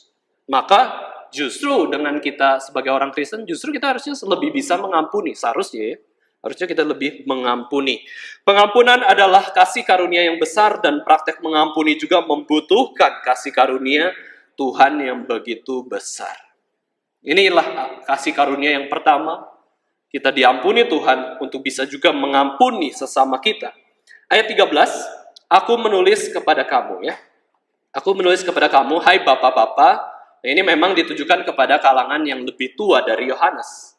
Maka justru dengan kita sebagai orang Kristen, justru kita harusnya lebih bisa mengampuni. Seharusnya ya. Harusnya kita lebih mengampuni. Pengampunan adalah kasih karunia yang besar dan praktek mengampuni juga membutuhkan kasih karunia Tuhan yang begitu besar. Inilah kasih karunia yang pertama. Kita diampuni Tuhan untuk bisa juga mengampuni sesama kita. Ayat 13, aku menulis kepada kamu ya. Aku menulis kepada kamu, hai bapak-bapak. Nah, ini memang ditujukan kepada kalangan yang lebih tua dari Yohanes.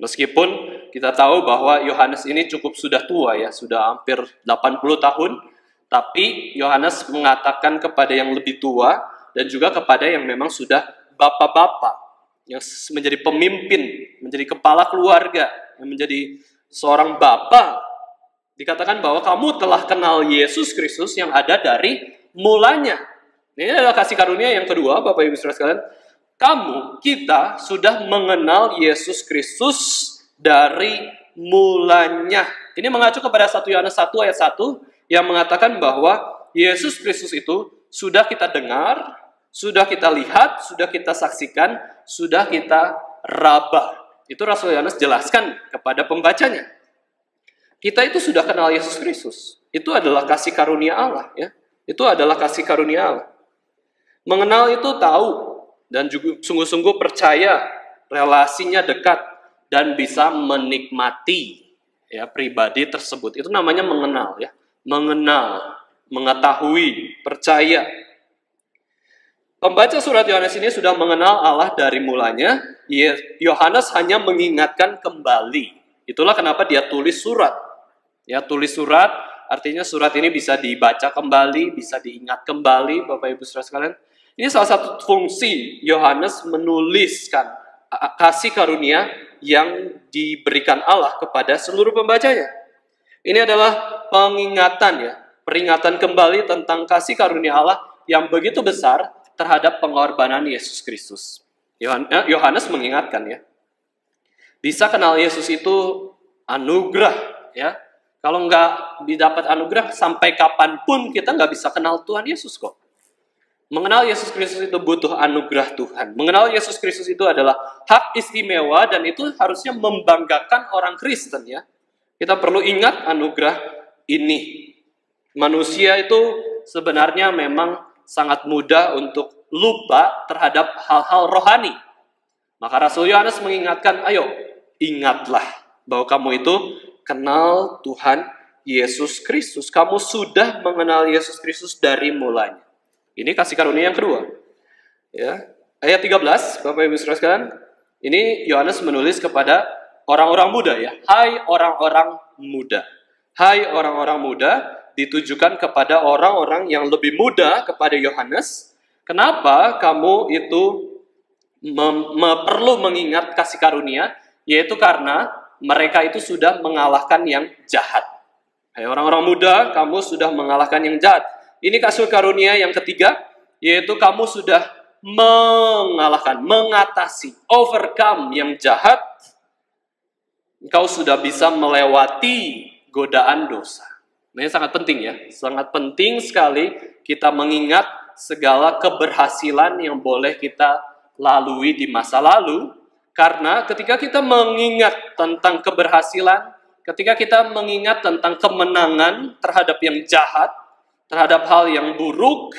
Meskipun kita tahu bahwa Yohanes ini cukup sudah tua ya, sudah hampir 80 tahun. Tapi Yohanes mengatakan kepada yang lebih tua dan juga kepada yang memang sudah bapak-bapak. Yang menjadi pemimpin, menjadi kepala keluarga, yang menjadi seorang bapak, dikatakan bahwa kamu telah kenal Yesus Kristus yang ada dari mulanya. Ini adalah kasih karunia yang kedua, Bapak Ibu Saudara sekalian. Kita sudah mengenal Yesus Kristus dari mulanya. Ini mengacu kepada 1 Yohanes 1 ayat 1 yang mengatakan bahwa Yesus Kristus itu sudah kita dengar, sudah kita lihat, sudah kita saksikan, sudah kita raba. Itu Rasul Yohanes jelaskan kepada pembacanya. Kita itu sudah kenal Yesus Kristus. Itu adalah kasih karunia Allah. Ya. Itu adalah kasih karunia Allah. Mengenal itu tahu dan juga sungguh-sungguh percaya, relasinya dekat dan bisa menikmati ya pribadi tersebut. Itu namanya mengenal ya. Mengenal, mengetahui, percaya. Pembaca surat Yohanes ini sudah mengenal Allah dari mulanya. Yohanes hanya mengingatkan kembali. Itulah kenapa dia tulis surat. Ya, tulis surat artinya surat ini bisa dibaca kembali, bisa diingat kembali, Bapak Ibu Saudara sekalian. Ini salah satu fungsi Yohanes menuliskan kasih karunia yang diberikan Allah kepada seluruh pembacanya. Ini adalah pengingatan ya, peringatan kembali tentang kasih karunia Allah yang begitu besar terhadap pengorbanan Yesus Kristus. Yohanes mengingatkan ya, bisa kenal Yesus itu anugerah ya, Kalau nggak didapat anugerah, sampai kapanpun kita nggak bisa kenal Tuhan Yesus kok. Mengenal Yesus Kristus itu butuh anugerah Tuhan. Mengenal Yesus Kristus itu adalah hak istimewa dan itu harusnya membanggakan orang Kristen ya. Kita perlu ingat anugerah ini. Manusia itu sebenarnya memang sangat mudah untuk lupa terhadap hal-hal rohani. Maka Rasul Yohanes mengingatkan, ayo ingatlah bahwa kamu itu kenal Tuhan Yesus Kristus. Kamu sudah mengenal Yesus Kristus dari mulanya. Ini kasih karunia yang kedua. Ya. Ayat 13, Bapak Ibu Saudara sekalian, ini Yohanes menulis kepada orang-orang muda ya. Hai orang-orang muda. Hai orang-orang muda, ditujukan kepada orang-orang yang lebih muda kepada Yohanes. Kenapa kamu itu perlu mengingat kasih karunia? Yaitu karena mereka itu sudah mengalahkan yang jahat. Hai orang-orang muda, kamu sudah mengalahkan yang jahat. Ini kasih karunia yang ketiga, yaitu kamu sudah mengatasi, overcome yang jahat. Engkau sudah bisa melewati godaan dosa. Nah, ini sangat penting ya, sangat penting sekali kita mengingat segala keberhasilan yang boleh kita lalui di masa lalu. Karena ketika kita mengingat tentang keberhasilan, ketika kita mengingat tentang kemenangan terhadap yang jahat, terhadap hal yang buruk,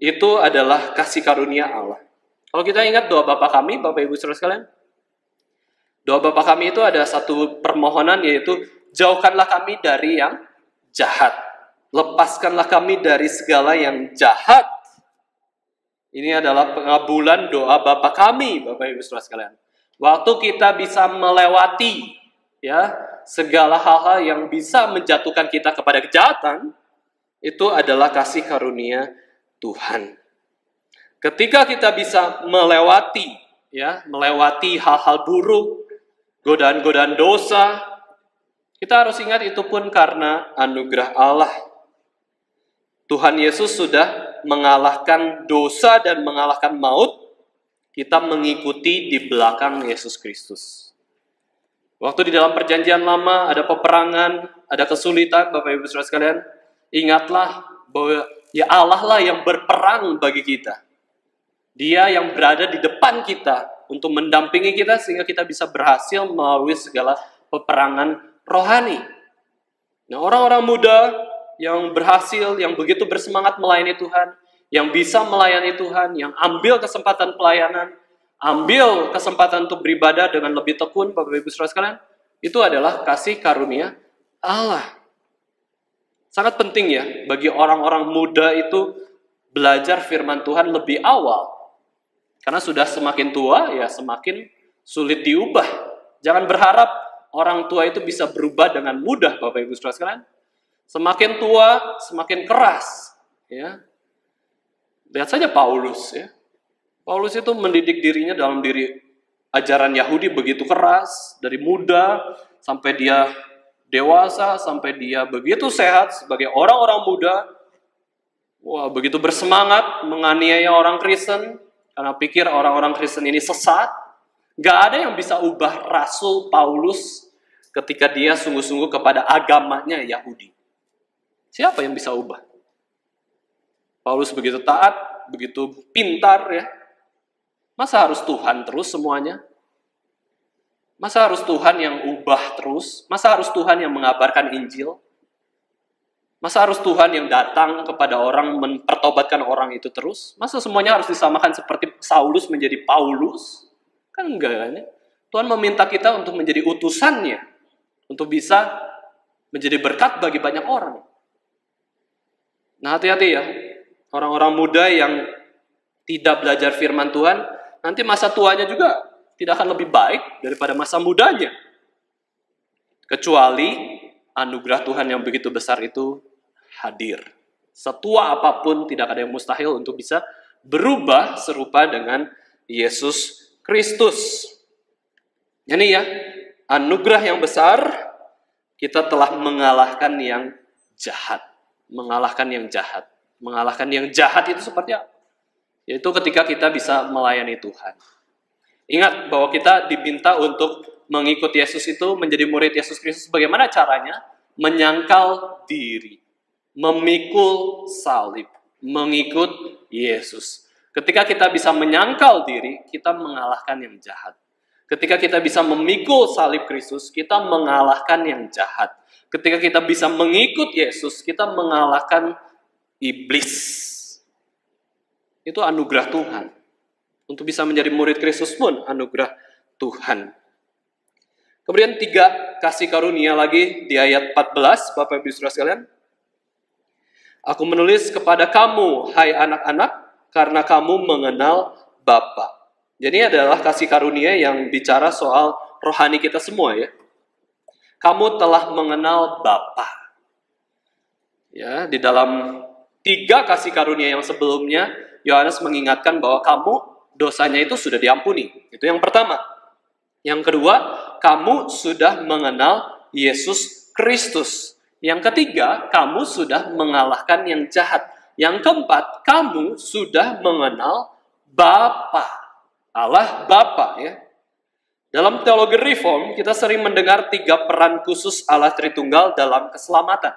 itu adalah kasih karunia Allah. Kalau kita ingat doa Bapa kami, Bapak Ibu Saudara sekalian, doa Bapa kami itu ada satu permohonan, yaitu jauhkanlah kami dari yang jahat. Lepaskanlah kami dari segala yang jahat. Ini adalah pengabulan doa Bapa kami, Bapak Ibu Saudara sekalian. Waktu kita bisa melewati ya segala hal-hal yang bisa menjatuhkan kita kepada kejahatan, itu adalah kasih karunia Tuhan. Ketika kita bisa melewati hal-hal buruk, godaan-godaan dosa, kita harus ingat itu pun karena anugerah Allah. Tuhan Yesus sudah mengalahkan dosa dan mengalahkan maut. Kita mengikuti di belakang Yesus Kristus. Waktu di dalam perjanjian lama ada peperangan, ada kesulitan, Bapak Ibu Saudara sekalian, ingatlah bahwa ya Allah lah yang berperang bagi kita. Dia yang berada di depan kita untuk mendampingi kita sehingga kita bisa berhasil melalui segala peperangan rohani. Nah, orang-orang muda yang berhasil, yang begitu bersemangat melayani Tuhan, yang bisa melayani Tuhan, yang ambil kesempatan pelayanan, ambil kesempatan untuk beribadah dengan lebih tekun, Bapak Ibu Saudara sekalian, itu adalah kasih karunia Allah. Sangat penting ya bagi orang-orang muda itu belajar firman Tuhan lebih awal. Karena sudah semakin tua ya semakin sulit diubah. Jangan berharap orang tua itu bisa berubah dengan mudah, Bapak Ibu Saudara sekalian. Semakin tua semakin keras ya. Lihat saja Paulus ya. Paulus itu mendidik dirinya dalam diri ajaran Yahudi begitu keras dari muda sampai dia dewasa, sampai dia begitu sehat sebagai orang-orang muda. Wah, begitu bersemangat menganiaya orang Kristen karena pikir orang-orang Kristen ini sesat. Gak ada yang bisa ubah Rasul Paulus ketika dia sungguh-sungguh kepada agamanya Yahudi. Siapa yang bisa ubah? Paulus begitu taat, begitu pintar ya. Masa harus Tuhan terus semuanya? Masa harus Tuhan yang ubah terus? Masa harus Tuhan yang mengabarkan Injil? Masa harus Tuhan yang datang kepada orang mempertobatkan orang itu terus? Masa semuanya harus disamakan seperti Saulus menjadi Paulus? Kan enggak kan ya? Tuhan meminta kita untuk menjadi utusannya, untuk bisa menjadi berkat bagi banyak orang. Nah, hati-hati ya, orang-orang muda yang tidak belajar firman Tuhan, nanti masa tuanya juga tidak akan lebih baik daripada masa mudanya. Kecuali anugerah Tuhan yang begitu besar itu hadir. Setua apapun tidak ada yang mustahil untuk bisa berubah serupa dengan Yesus Kristus. Ini ya, anugerah yang besar, kita telah mengalahkan yang jahat. Mengalahkan yang jahat. Mengalahkan yang jahat itu seperti apa? Yaitu ketika kita bisa melayani Tuhan. Ingat bahwa kita diminta untuk mengikut Yesus itu, menjadi murid Yesus Kristus. Bagaimana caranya? menyangkal diri, memikul salib, mengikut Yesus. Ketika kita bisa menyangkal diri, kita mengalahkan yang jahat. Ketika kita bisa memikul salib Kristus, kita mengalahkan yang jahat. Ketika kita bisa mengikut Yesus, kita mengalahkan iblis. Itu anugerah Tuhan. Untuk bisa menjadi murid Kristus pun anugerah Tuhan. Kemudian 3 kasih karunia lagi di ayat 14, Bapak Ibu Saudara sekalian. Aku menulis kepada kamu, hai anak-anak, karena kamu mengenal Bapa. Jadi ini adalah kasih karunia yang bicara soal rohani kita semua ya. Kamu telah mengenal Bapa. Ya, di dalam 3 kasih karunia yang sebelumnya, Yohanes mengingatkan bahwa kamu dosanya itu sudah diampuni. Itu yang pertama. Yang kedua, kamu sudah mengenal Yesus Kristus. Yang ketiga, kamu sudah mengalahkan yang jahat. Yang keempat, kamu sudah mengenal Bapa. Allah Bapa ya. Dalam teologi reform, kita sering mendengar 3 peran khusus Allah Tritunggal dalam keselamatan.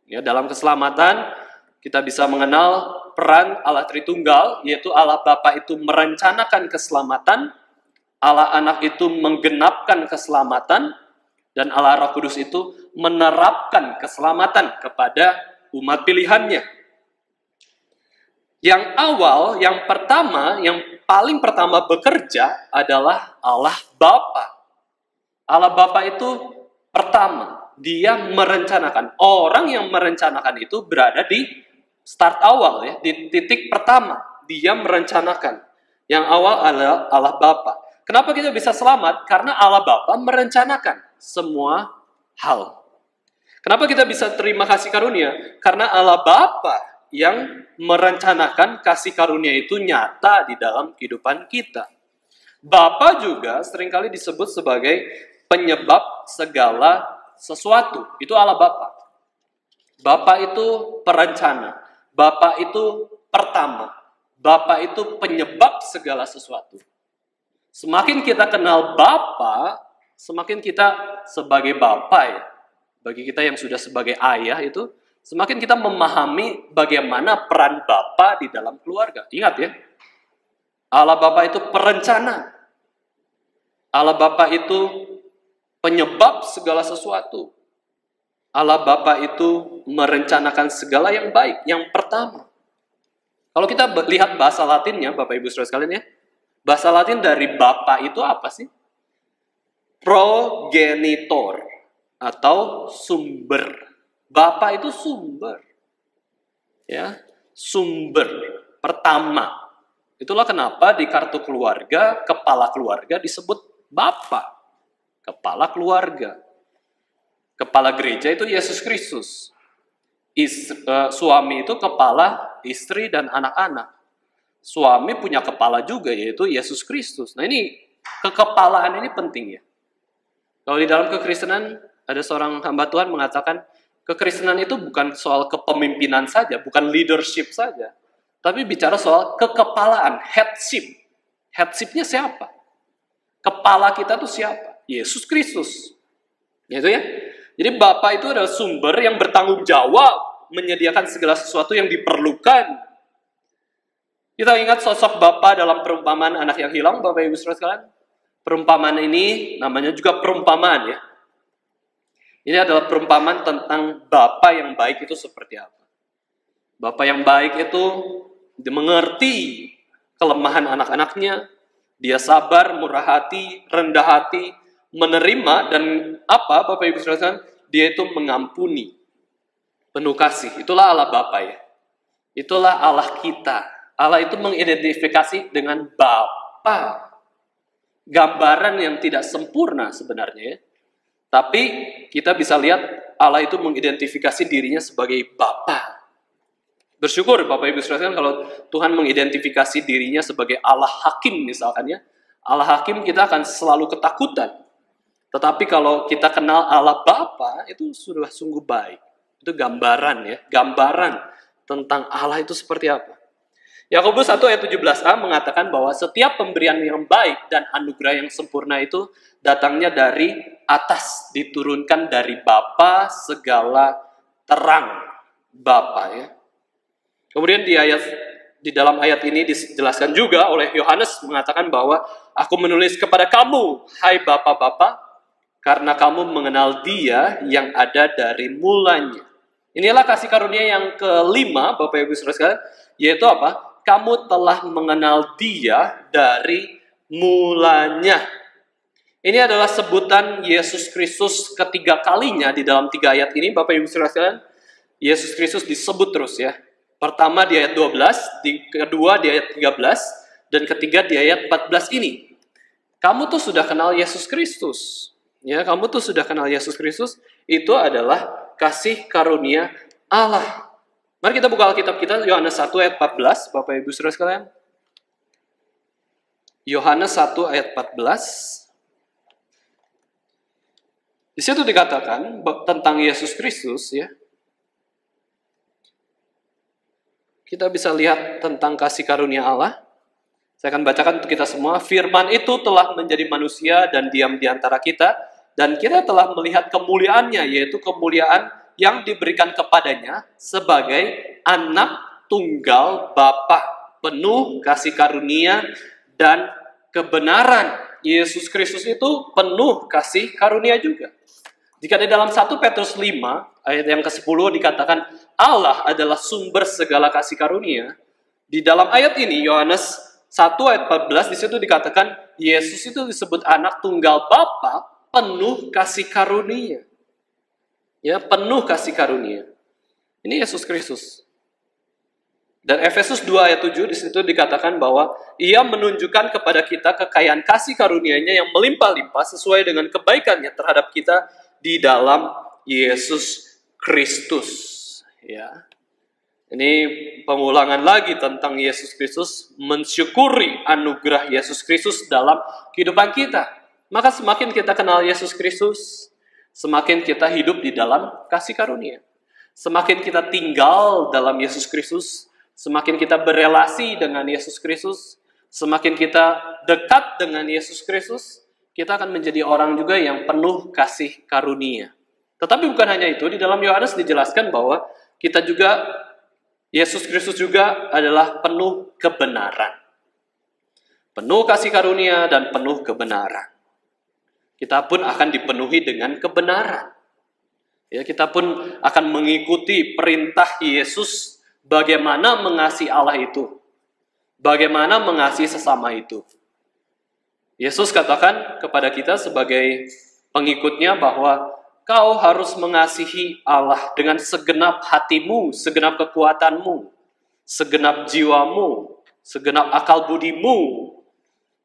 Ya, dalam keselamatan, kita bisa mengenal peran Allah Tritunggal, yaitu Allah Bapa itu merencanakan keselamatan, Allah Anak itu menggenapkan keselamatan, dan Allah Roh Kudus itu menerapkan keselamatan kepada umat pilihannya. Yang awal, yang pertama, yang paling pertama bekerja adalah Allah Bapa. Allah Bapa itu pertama, dia merencanakan. Orang yang merencanakan itu berada di start awal ya, di titik pertama. Dia merencanakan. Yang awal adalah Allah Bapa. Kenapa kita bisa selamat? Karena Allah Bapa merencanakan semua hal. Kenapa kita bisa terima kasih karunia? Karena Allah Bapa yang merencanakan kasih karunia itu nyata di dalam kehidupan kita. Bapa juga seringkali disebut sebagai penyebab segala sesuatu. Itu Allah Bapa. Bapa itu perencana. Bapa itu pertama. Bapa itu penyebab segala sesuatu. Semakin kita kenal Bapa, semakin kita sebagai Bapa ya. Bagi kita yang sudah sebagai ayah itu, semakin kita memahami bagaimana peran Bapa di dalam keluarga. Ingat ya, Allah Bapa itu perencana. Allah Bapa itu penyebab segala sesuatu. Allah Bapa itu merencanakan segala yang baik. Yang pertama, kalau kita lihat bahasa Latinnya, Bapak Ibu Saudara sekalian ya, bahasa Latin dari Bapa itu apa sih? Progenitor atau sumber. Bapa itu sumber. Ya, sumber pertama. Itulah kenapa di kartu keluarga, kepala keluarga disebut Bapa. Kepala keluarga. Kepala gereja itu Yesus Kristus. Suami itu kepala istri dan anak-anak. Suami punya kepala juga, yaitu Yesus Kristus. Nah ini, kekepalaan ini penting ya. Kalau di dalam kekristenan, ada seorang hamba Tuhan mengatakan, kekristenan itu bukan soal kepemimpinan saja, bukan leadership saja. Tapi bicara soal kekepalaan, headship. Headship-nya siapa? Kepala kita itu siapa? Yesus Kristus. Gitu ya. Jadi Bapa itu adalah sumber yang bertanggung jawab menyediakan segala sesuatu yang diperlukan. Kita ingat sosok Bapa dalam perumpamaan anak yang hilang, Bapak Ibu Saudara sekalian. Perumpamaan ini namanya juga perumpamaan ya. Ini adalah perumpamaan tentang Bapa yang baik itu seperti apa. Bapa yang baik itu mengerti kelemahan anak-anaknya. Dia sabar, murah hati, rendah hati, menerima, dan apa Bapak Ibu Saudara sekalian? Dia itu mengampuni, penuh kasih. Itulah Allah Bapa ya. Itulah Allah kita. Allah itu mengidentifikasi dengan Bapa. Gambaran yang tidak sempurna sebenarnya ya. Tapi kita bisa lihat Allah itu mengidentifikasi dirinya sebagai Bapa. Bersyukur Bapak Ibu Saudara kalau Tuhan mengidentifikasi dirinya sebagai Allah Hakim misalkan ya. Allah Hakim kita akan selalu ketakutan. Tetapi kalau kita kenal Allah Bapa itu sudah sungguh baik. Itu gambaran ya, gambaran tentang Allah itu seperti apa. Yakobus 1 ayat 17a mengatakan bahwa setiap pemberian yang baik dan anugerah yang sempurna itu datangnya dari atas, diturunkan dari Bapa segala terang, Bapa ya. Kemudian di dalam ayat ini dijelaskan juga oleh Yohanes mengatakan bahwa aku menulis kepada kamu, hai Bapa-bapa, karena kamu mengenal Dia yang ada dari mulanya. Inilah kasih karunia yang kelima, Bapak Ibu Saudara sekalian, yaitu apa? Kamu telah mengenal Dia dari mulanya. Ini adalah sebutan Yesus Kristus ketiga kalinya di dalam 3 ayat ini, Bapak Ibu Saudara sekalian. Yesus Kristus disebut terus ya. Pertama di ayat 12, kedua di ayat 13, dan ketiga di ayat 14 ini. Kamu tuh sudah kenal Yesus Kristus. Ya, kamu tuh sudah kenal Yesus Kristus, itu adalah kasih karunia Allah. Mari kita buka Alkitab kita, Yohanes 1 ayat 14, Bapak Ibu Saudara sekalian. Yohanes 1 ayat 14. Di situ dikatakan tentang Yesus Kristus ya. Kita bisa lihat tentang kasih karunia Allah. Saya akan bacakan untuk kita semua. Firman itu telah menjadi manusia dan diam di antara kita, dan kita telah melihat kemuliaannya, yaitu kemuliaan yang diberikan kepadanya sebagai anak tunggal Bapa, penuh kasih karunia dan kebenaran. Yesus Kristus itu penuh kasih karunia juga. Jika di dalam 1 Petrus 5 ayat yang ke-10 dikatakan Allah adalah sumber segala kasih karunia, di dalam ayat ini Yohanes 1 ayat 14 di situ dikatakan Yesus itu disebut anak tunggal Bapa, penuh kasih karunia. Ya, penuh kasih karunia. Ini Yesus Kristus. Dan Efesus 2 ayat 7 di situ dikatakan bahwa Ia menunjukkan kepada kita kekayaan kasih karunia-Nya yang melimpah-limpah sesuai dengan kebaikannya terhadap kita di dalam Yesus Kristus. Ya. Ini pengulangan lagi tentang Yesus Kristus, mensyukuri anugerah Yesus Kristus dalam kehidupan kita. Maka semakin kita kenal Yesus Kristus, semakin kita hidup di dalam kasih karunia. Semakin kita tinggal dalam Yesus Kristus, semakin kita berelasi dengan Yesus Kristus, semakin kita dekat dengan Yesus Kristus, kita akan menjadi orang juga yang penuh kasih karunia. Tetapi bukan hanya itu, di dalam Yohanes dijelaskan bahwa kita juga, Yesus Kristus juga adalah penuh kebenaran. Penuh kasih karunia dan penuh kebenaran. Kita pun akan dipenuhi dengan kebenaran. Ya, kita pun akan mengikuti perintah Yesus bagaimana mengasihi Allah itu. Bagaimana mengasihi sesama itu. Yesus katakan kepada kita sebagai pengikutnya bahwa kau harus mengasihi Allah dengan segenap hatimu, segenap kekuatanmu, segenap jiwamu, segenap akal budimu.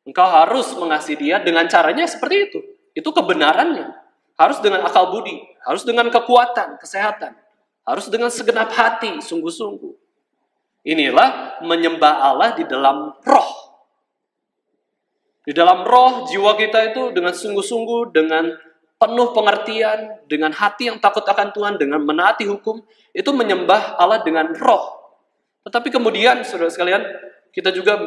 Engkau harus mengasihi Dia dengan caranya seperti itu. Itu kebenarannya. Harus dengan akal budi, harus dengan kekuatan, kesehatan, harus dengan segenap hati, sungguh-sungguh. Inilah menyembah Allah di dalam roh. Di dalam roh, jiwa kita itu dengan sungguh-sungguh, dengan penuh pengertian, dengan hati yang takut akan Tuhan, dengan menaati hukum, itu menyembah Allah dengan roh. Tetapi kemudian, saudara sekalian, kita juga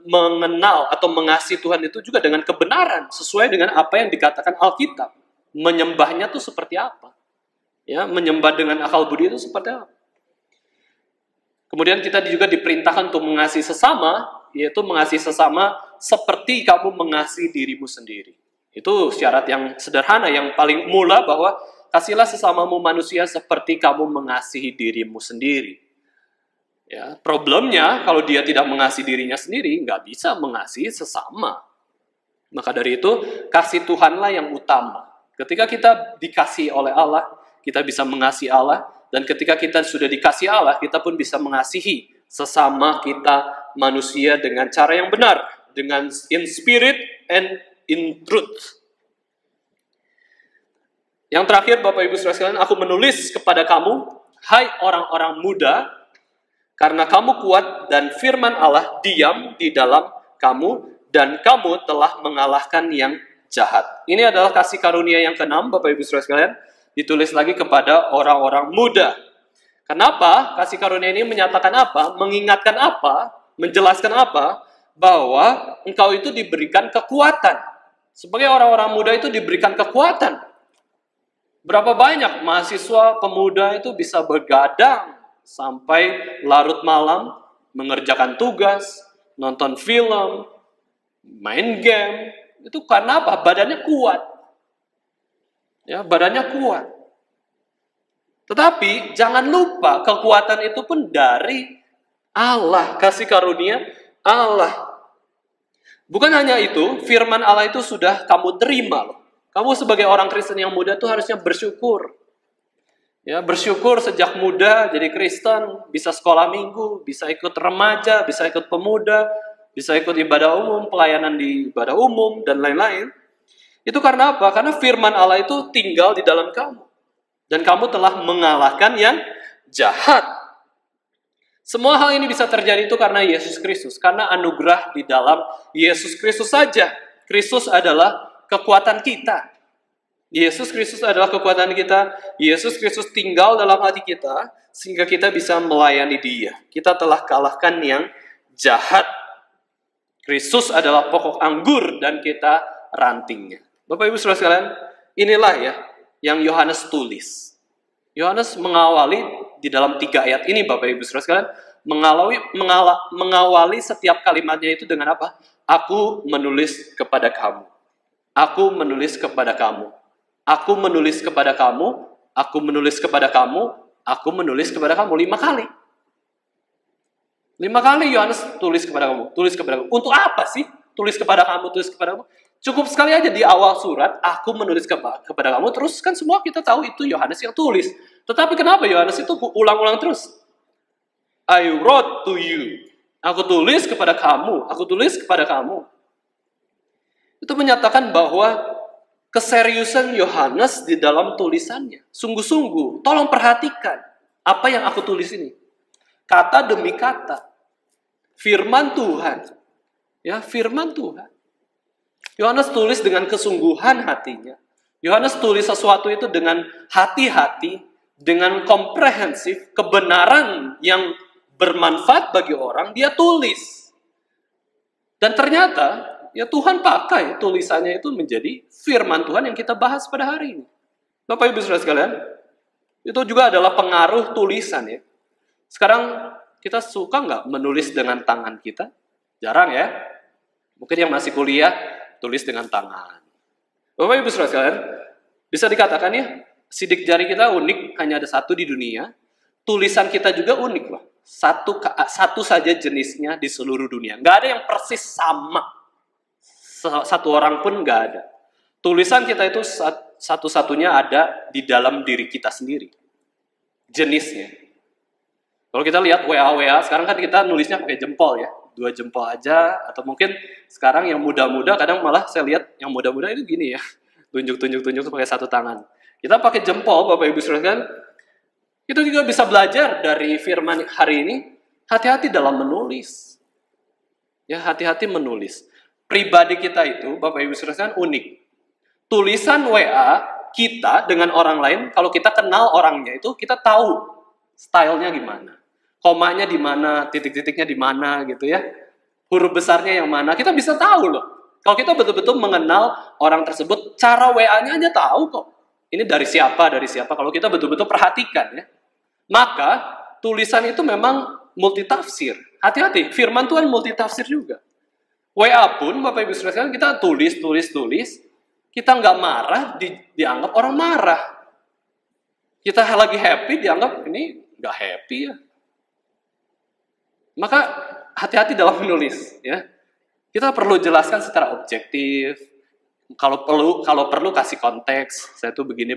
mengenal atau mengasihi Tuhan itu juga dengan kebenaran, sesuai dengan apa yang dikatakan Alkitab. Menyembahnya itu seperti apa? Ya, menyembah dengan akal budi itu seperti apa? Kemudian kita juga diperintahkan untuk mengasihi sesama, yaitu mengasihi sesama seperti kamu mengasihi dirimu sendiri. Itu syarat yang sederhana, yang paling mula bahwa kasihlah sesamamu manusia seperti kamu mengasihi dirimu sendiri. Ya, problemnya kalau dia tidak mengasihi dirinya sendiri, nggak bisa mengasihi sesama. Maka dari itu, kasih Tuhanlah yang utama. Ketika kita dikasihi oleh Allah, kita bisa mengasihi Allah. Dan ketika kita sudah dikasihi Allah, kita pun bisa mengasihi sesama kita manusia dengan cara yang benar. Dengan in spirit and in truth. Yang terakhir, Bapak Ibu Saudara sekalian, aku menulis kepada kamu, hai orang-orang muda, karena kamu kuat dan firman Allah diam di dalam kamu, dan kamu telah mengalahkan yang jahat. Ini adalah kasih karunia yang ke-6, Bapak Ibu Saudara sekalian, ditulis lagi kepada orang-orang muda. Kenapa? Kasih karunia ini menyatakan apa? Mengingatkan apa? Menjelaskan apa? Bahwa engkau itu diberikan kekuatan. Sebagai orang-orang muda itu diberikan kekuatan. Berapa banyak mahasiswa pemuda itu bisa begadang sampai larut malam, mengerjakan tugas, nonton film, main game. Itu karena apa? Badannya kuat. Ya, badannya kuat. Tetapi jangan lupa kekuatan itu pun dari Allah, kasih karunia Allah. Bukan hanya itu, firman Allah itu sudah kamu terima loh. Kamu sebagai orang Kristen yang muda tuh harusnya bersyukur. Ya, bersyukur sejak muda jadi Kristen, bisa sekolah minggu, bisa ikut remaja, bisa ikut pemuda, bisa ikut ibadah umum, pelayanan di ibadah umum, dan lain-lain. Itu karena apa? Karena firman Allah itu tinggal di dalam kamu. Dan kamu telah mengalahkan yang jahat. Semua hal ini bisa terjadi itu karena Yesus Kristus. Karena anugerah di dalam Yesus Kristus saja. Kristus adalah kekuatan kita. Yesus Kristus adalah kekuatan kita. Yesus Kristus tinggal dalam hati kita. Sehingga kita bisa melayani Dia. Kita telah kalahkan yang jahat. Kristus adalah pokok anggur dan kita rantingnya. Bapak Ibu Saudara sekalian, inilah ya yang Yohanes tulis. Yohanes mengawali di dalam 3 ayat ini, Bapak Ibu Saudara sekalian, mengawali setiap kalimatnya itu dengan apa? Aku menulis kepada kamu. Aku menulis kepada kamu. Aku menulis kepada kamu. Aku menulis kepada kamu. Aku menulis kepada kamu 5 kali. 5 kali Yohanes tulis kepada kamu. Tulis kepada kamu. Untuk apa sih? Tulis kepada kamu, tulis kepada kamu. Cukup sekali aja di awal surat, aku menulis kepada kamu, terus kan semua kita tahu itu Yohanes yang tulis. Tetapi kenapa Yohanes itu ulang-ulang terus? I wrote to you. Aku tulis kepada kamu, aku tulis kepada kamu. Itu menyatakan bahwa keseriusan Yohanes di dalam tulisannya. Sungguh-sungguh, tolong perhatikan apa yang aku tulis ini. Kata demi kata. Firman Tuhan. Ya, firman Tuhan. Yohanes tulis dengan kesungguhan hatinya. Yohanes tulis sesuatu itu dengan hati-hati, dengan komprehensif, kebenaran yang bermanfaat bagi orang, dia tulis. Dan ternyata, ya Tuhan pakai tulisannya itu menjadi firman Tuhan yang kita bahas pada hari ini. Bapak Ibu Saudara sekalian, itu juga adalah pengaruh tulisan ya. Sekarang kita suka nggak menulis dengan tangan kita? Jarang ya. Mungkin yang masih kuliah, tulis dengan tangan. Bapak Ibu Saudara sekalian, bisa dikatakan ya, sidik jari kita unik, hanya ada satu di dunia. Tulisan kita juga unik loh. Satu saja jenisnya di seluruh dunia. Nggak ada yang persis sama. Satu orang pun nggak ada. Tulisan kita itu satu-satunya ada di dalam diri kita sendiri. Jenisnya. Kalau kita lihat WA, sekarang kan kita nulisnya pakai jempol ya. 2 jempol aja, atau mungkin sekarang yang muda-muda, kadang malah saya lihat yang muda-muda itu gini ya, tunjuk pakai satu tangan. Kita pakai jempol, Bapak Ibu Saudara kan, itu juga bisa belajar dari firman hari ini, hati-hati dalam menulis. Ya, hati-hati menulis. Pribadi kita itu, Bapak Ibu Saudara kan, unik. Tulisan WA kita dengan orang lain, kalau kita kenal orangnya itu, kita tahu stylenya gimana. Komanya di mana, titik-titiknya di mana gitu ya. Huruf besarnya yang mana, kita bisa tahu loh. Kalau kita betul-betul mengenal orang tersebut, cara WA-nya aja tahu kok. Ini dari siapa, kalau kita betul-betul perhatikan ya. Maka, tulisan itu memang multitafsir. Hati-hati, firman Tuhan multitafsir juga. WA pun, Bapak Ibu Saudara, kita tulis. Kita nggak marah, dianggap orang marah. Kita lagi happy, dianggap ini nggak happy ya. Maka hati-hati dalam menulis ya. Kita perlu jelaskan secara objektif. Kalau perlu kasih konteks. Saya tuh begini,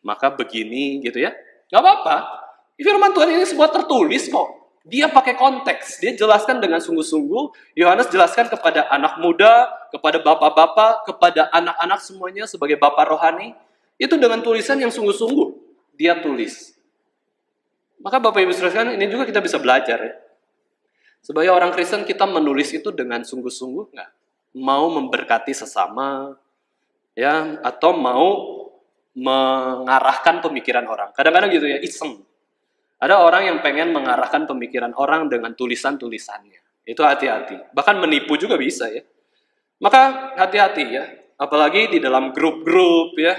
maka begini gitu ya. Gak apa-apa. Firman Tuhan ini semua tertulis kok. Dia pakai konteks. Dia jelaskan dengan sungguh-sungguh. Yohanes jelaskan kepada anak muda, kepada bapak-bapak, kepada anak-anak semuanya sebagai bapak rohani. Itu dengan tulisan yang sungguh-sungguh. Dia tulis. Maka Bapak Ibu Saudara, ini juga kita bisa belajar ya. Sebagai orang Kristen kita menulis itu dengan sungguh-sungguh nggak? Mau memberkati sesama, ya, atau mau mengarahkan pemikiran orang. Kadang-kadang gitu ya, iseng. Ada orang yang pengen mengarahkan pemikiran orang dengan tulisan-tulisannya. Itu hati-hati. Bahkan menipu juga bisa ya. Maka hati-hati ya. Apalagi di dalam grup-grup ya.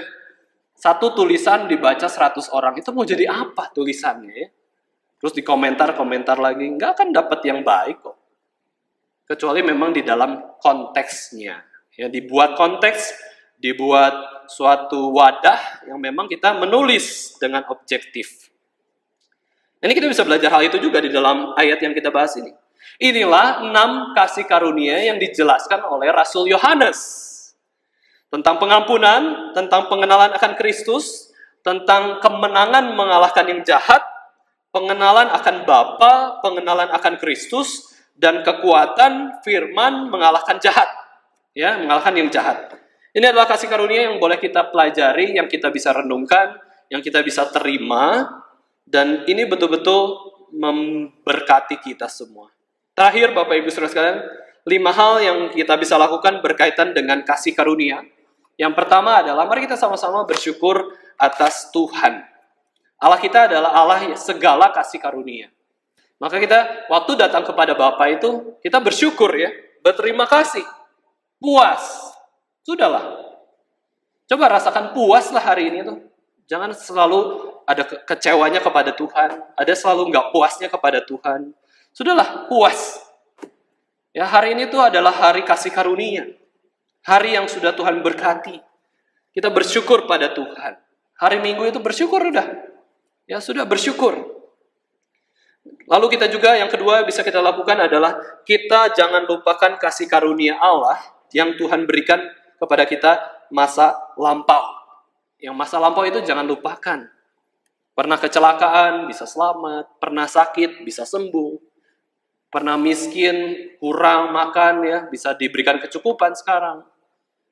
Satu tulisan dibaca 100 orang. Itu mau jadi apa tulisannya ya? Terus di komentar-komentar lagi. Nggak akan dapat yang baik kok. Kecuali memang di dalam konteksnya. Ya, dibuat konteks, dibuat suatu wadah yang memang kita menulis dengan objektif. Ini kita bisa belajar hal itu juga di dalam ayat yang kita bahas ini. Inilah 6 kasih karunia yang dijelaskan oleh Rasul Yohanes. Tentang pengampunan, tentang pengenalan akan Kristus, tentang kemenangan mengalahkan yang jahat, pengenalan akan Bapa, pengenalan akan Kristus, dan kekuatan firman mengalahkan jahat. Ya, mengalahkan yang jahat. Ini adalah kasih karunia yang boleh kita pelajari, yang kita bisa renungkan, yang kita bisa terima, dan ini betul-betul memberkati kita semua. Terakhir, Bapak Ibu Saudara sekalian, 5 hal yang kita bisa lakukan berkaitan dengan kasih karunia. Yang pertama adalah, mari kita sama-sama bersyukur atas Tuhan. Allah kita adalah Allah segala kasih karunia. Maka kita, waktu datang kepada Bapa itu, kita bersyukur ya, berterima kasih, puas. Sudahlah. Coba rasakan puaslah hari ini tuh. Jangan selalu ada kecewanya kepada Tuhan, ada selalu nggak puasnya kepada Tuhan. Sudahlah, puas. Ya, hari ini tuh adalah hari kasih karunia. Hari yang sudah Tuhan berkati. Kita bersyukur pada Tuhan. Hari Minggu itu bersyukur udah. Ya, sudah bersyukur. Lalu kita juga yang kedua bisa kita lakukan adalah kita jangan lupakan kasih karunia Allah yang Tuhan berikan kepada kita masa lampau. Yang masa lampau itu jangan lupakan. Pernah kecelakaan, bisa selamat. Pernah sakit, bisa sembuh. Pernah miskin, kurang makan, ya bisa diberikan kecukupan sekarang.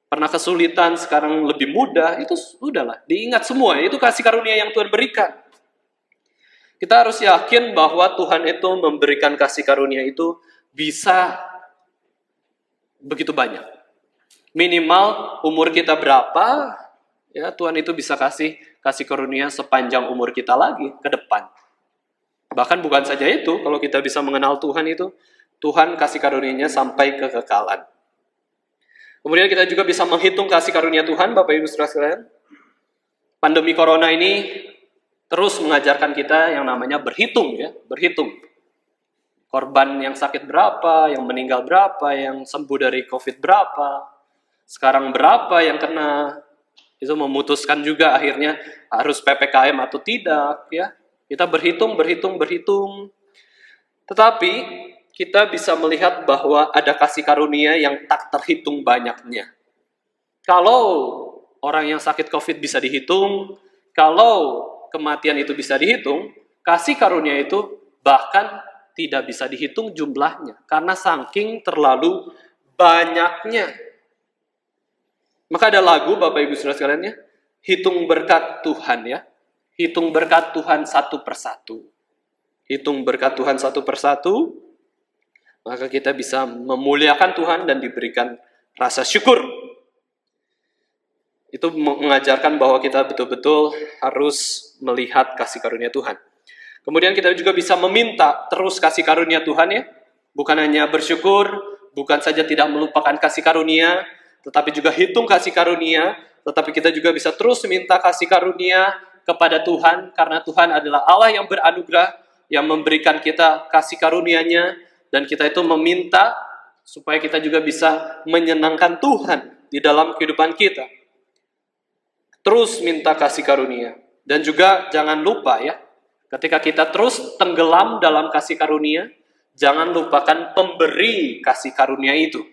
Pernah kesulitan, sekarang lebih mudah. Itu sudahlah, diingat semua. Itu kasih karunia yang Tuhan berikan. Kita harus yakin bahwa Tuhan itu memberikan kasih karunia itu bisa begitu banyak. Minimal umur kita berapa, ya Tuhan itu bisa kasih karunia sepanjang umur kita lagi ke depan. Bahkan bukan saja itu, kalau kita bisa mengenal Tuhan itu, Tuhan kasih karunia-Nya sampai kekekalan. Kemudian kita juga bisa menghitung kasih karunia Tuhan, Bapak Ibu Saudara sekalian. Pandemi Corona ini terus mengajarkan kita yang namanya berhitung, ya, berhitung. Korban yang sakit berapa, yang meninggal berapa, yang sembuh dari COVID berapa, sekarang berapa yang kena. Itu memutuskan juga akhirnya harus PPKM atau tidak, ya. Kita berhitung. Tetapi kita bisa melihat bahwa ada kasih karunia yang tak terhitung banyaknya. Kalau orang yang sakit COVID bisa dihitung, kalau kematian itu bisa dihitung, kasih karunia itu bahkan tidak bisa dihitung jumlahnya. Karena saking terlalu banyaknya. Maka ada lagu, Bapak Ibu Saudara sekalian ya, hitung berkat Tuhan ya. Hitung berkat Tuhan satu persatu. Hitung berkat Tuhan satu persatu, maka kita bisa memuliakan Tuhan dan diberikan rasa syukur. Itu mengajarkan bahwa kita betul-betul harus melihat kasih karunia Tuhan. Kemudian kita juga bisa meminta terus kasih karunia Tuhan ya. Bukan hanya bersyukur, bukan saja tidak melupakan kasih karunia, tetapi juga hitung kasih karunia, tetapi kita juga bisa terus minta kasih karunia kepada Tuhan, karena Tuhan adalah Allah yang beranugerah, yang memberikan kita kasih karunia-Nya, dan kita itu meminta supaya kita juga bisa menyenangkan Tuhan di dalam kehidupan kita. Terus minta kasih karunia. Dan juga jangan lupa ya, ketika kita terus tenggelam dalam kasih karunia, jangan lupakan pemberi kasih karunia itu.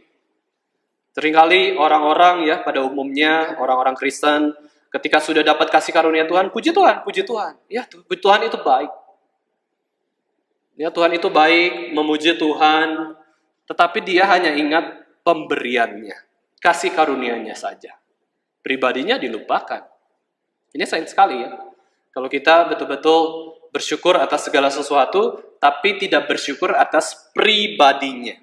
Seringkali orang-orang ya, pada umumnya orang-orang Kristen, ketika sudah dapat kasih karunia Tuhan, puji Tuhan, puji Tuhan. Ya, Tuhan itu baik. Ya, Tuhan itu baik, memuji Tuhan, tetapi dia hanya ingat pemberiannya, kasih karunia-Nya saja. Pribadinya dilupakan. Ini sayang sekali ya. Kalau kita betul-betul bersyukur atas segala sesuatu, tapi tidak bersyukur atas pribadinya.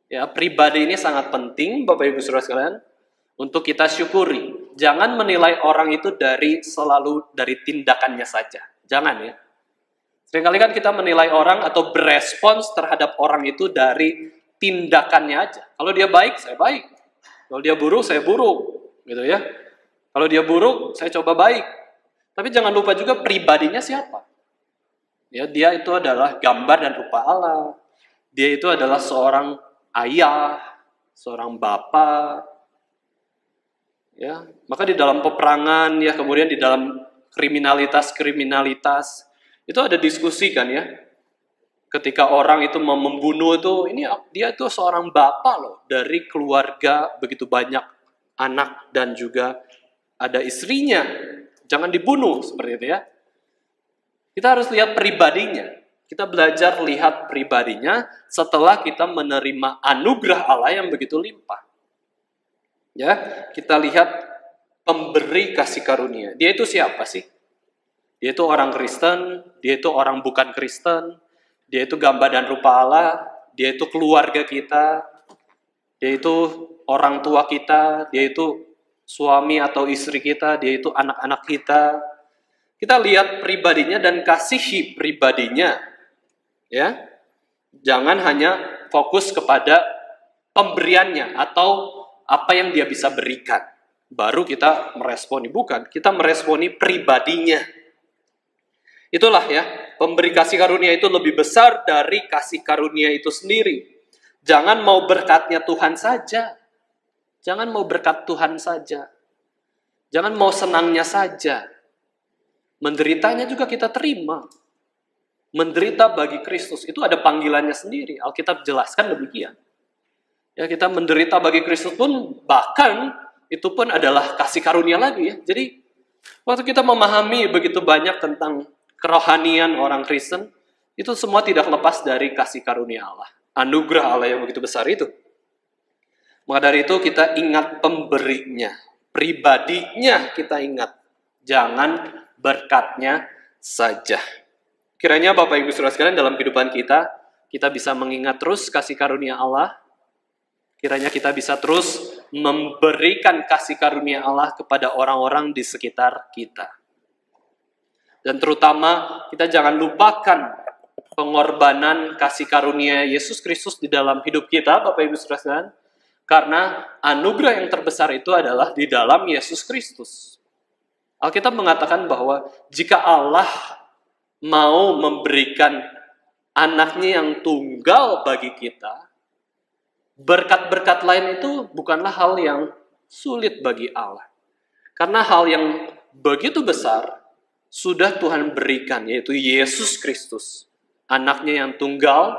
Ya, pribadi ini sangat penting, Bapak Ibu Saudara sekalian, untuk kita syukuri. Jangan menilai orang itu selalu dari tindakannya saja. Jangan ya. Seringkali kan kita menilai orang atau berespons terhadap orang itu dari tindakannya aja. Kalau dia baik, saya baik. Kalau dia buruk, saya buruk. Gitu ya. Kalau dia buruk, saya coba baik. Tapi jangan lupa juga pribadinya siapa. Ya, dia itu adalah gambar dan rupa Allah. Dia itu adalah seorang ayah, seorang bapak. Ya, maka di dalam peperangan, ya, kemudian di dalam kriminalitas itu ada diskusi kan ya. Ketika orang itu mau membunuh itu, ini dia itu seorang bapak loh, dari keluarga begitu banyak anak dan juga ada istrinya. Jangan dibunuh seperti itu ya. Kita harus lihat pribadinya. Kita belajar lihat pribadinya setelah kita menerima anugerah Allah yang begitu limpah. Ya, kita lihat pemberi kasih karunia. Dia itu siapa sih? Dia itu orang Kristen, dia itu orang bukan Kristen, dia itu gambar dan rupa Allah, dia itu keluarga kita, dia itu orang tua kita, dia itu suami atau istri kita, dia itu anak-anak kita. Kita lihat pribadinya dan kasihi pribadinya. Ya. Jangan hanya fokus kepada pemberiannya atau apa yang dia bisa berikan. Baru kita meresponi, bukan. Kita meresponi pribadinya. Itulah ya, pemberi kasih karunia itu lebih besar dari kasih karunia itu sendiri. Jangan mau berkatnya Tuhan saja. Jangan mau berkat Tuhan saja. Jangan mau senangnya saja. Menderitanya juga kita terima. Menderita bagi Kristus, itu ada panggilannya sendiri. Alkitab jelaskan demikian. Ya, kita menderita bagi Kristus pun, bahkan itu pun adalah kasih karunia lagi ya. Jadi, waktu kita memahami begitu banyak tentang kerohanian orang Kristen, itu semua tidak lepas dari kasih karunia Allah. Anugerah Allah yang begitu besar itu. Maka dari itu kita ingat pemberinya. Pribadinya kita ingat. Jangan berkatnya saja. Kiranya Bapak Ibu Saudara sekalian dalam kehidupan kita bisa mengingat terus kasih karunia Allah. Kiranya kita bisa terus memberikan kasih karunia Allah kepada orang-orang di sekitar kita. Dan terutama kita jangan lupakan pengorbanan kasih karunia Yesus Kristus di dalam hidup kita, Bapak Ibu Saudara sekalian. Karena anugerah yang terbesar itu adalah di dalam Yesus Kristus. Alkitab mengatakan bahwa jika Allah mau memberikan anaknya yang tunggal bagi kita, berkat-berkat lain itu bukanlah hal yang sulit bagi Allah. Karena hal yang begitu besar sudah Tuhan berikan, yaitu Yesus Kristus. Anaknya yang tunggal,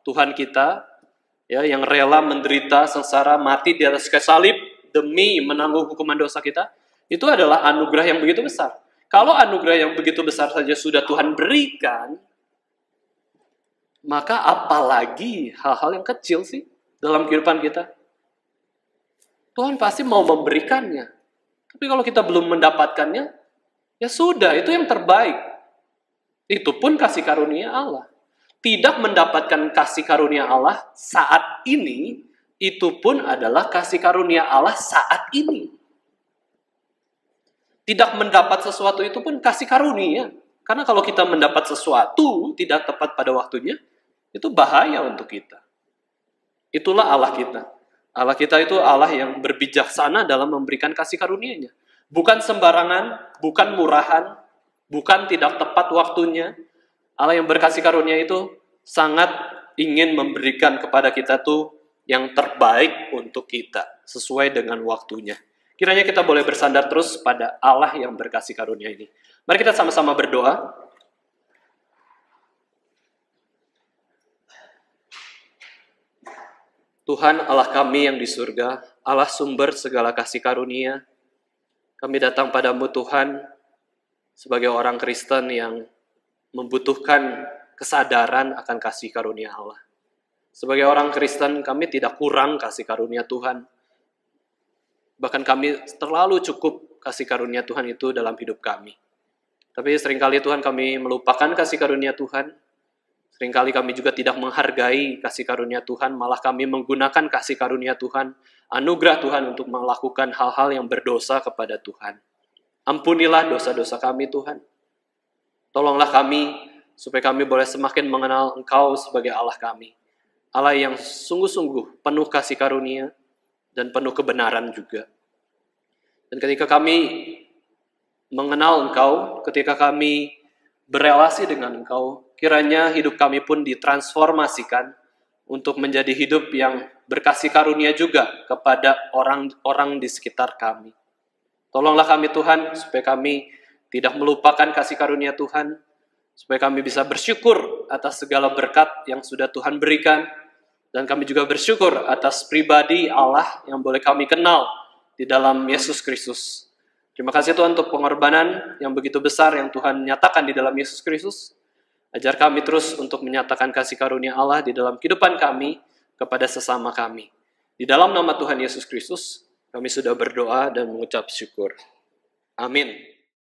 Tuhan kita, ya, yang rela menderita, sengsara, mati di atas kayu salib demi menanggung hukuman dosa kita, itu adalah anugerah yang begitu besar. Kalau anugerah yang begitu besar saja sudah Tuhan berikan, maka apalagi hal-hal yang kecil sih dalam kehidupan kita. Tuhan pasti mau memberikannya. Tapi kalau kita belum mendapatkannya, ya sudah, itu yang terbaik. Itu pun kasih karunia Allah. Tidak mendapatkan kasih karunia Allah saat ini, itu pun adalah kasih karunia Allah saat ini. Tidak mendapat sesuatu itu pun kasih karunia. Karena kalau kita mendapat sesuatu tidak tepat pada waktunya, itu bahaya untuk kita. Itulah Allah kita. Allah kita itu Allah yang berbijaksana dalam memberikan kasih karunia-Nya. Bukan sembarangan, bukan murahan, bukan tidak tepat waktunya. Allah yang berkasih karunia itu sangat ingin memberikan kepada kita tuh yang terbaik untuk kita, sesuai dengan waktunya. Kiranya kita boleh bersandar terus pada Allah yang berkasih karunia ini. Mari kita sama-sama berdoa. Tuhan Allah kami yang di surga, Allah sumber segala kasih karunia, kami datang padamu Tuhan sebagai orang Kristen yang membutuhkan kesadaran akan kasih karunia Allah. Sebagai orang Kristen kami tidak kurang kasih karunia Tuhan. Bahkan kami terlalu cukup kasih karunia Tuhan itu dalam hidup kami. Tapi seringkali Tuhan kami melupakan kasih karunia Tuhan. Seringkali kami juga tidak menghargai kasih karunia Tuhan, malah kami menggunakan kasih karunia Tuhan, anugerah Tuhan untuk melakukan hal-hal yang berdosa kepada Tuhan. Ampunilah dosa-dosa kami Tuhan. Tolonglah kami supaya kami boleh semakin mengenal Engkau sebagai Allah kami. Allah yang sungguh-sungguh penuh kasih karunia dan penuh kebenaran juga. Dan ketika kami mengenal Engkau, ketika kami berelasi dengan Engkau, kiranya hidup kami pun ditransformasikan untuk menjadi hidup yang berkasih karunia juga kepada orang-orang di sekitar kami. Tolonglah kami Tuhan, supaya kami tidak melupakan kasih karunia Tuhan, supaya kami bisa bersyukur atas segala berkat yang sudah Tuhan berikan, dan kami juga bersyukur atas pribadi Allah yang boleh kami kenal di dalam Yesus Kristus. Terima kasih Tuhan untuk pengorbanan yang begitu besar yang Tuhan nyatakan di dalam Yesus Kristus. Ajar kami terus untuk menyatakan kasih karunia Allah di dalam kehidupan kami kepada sesama kami. Di dalam nama Tuhan Yesus Kristus, kami sudah berdoa dan mengucap syukur. Amin.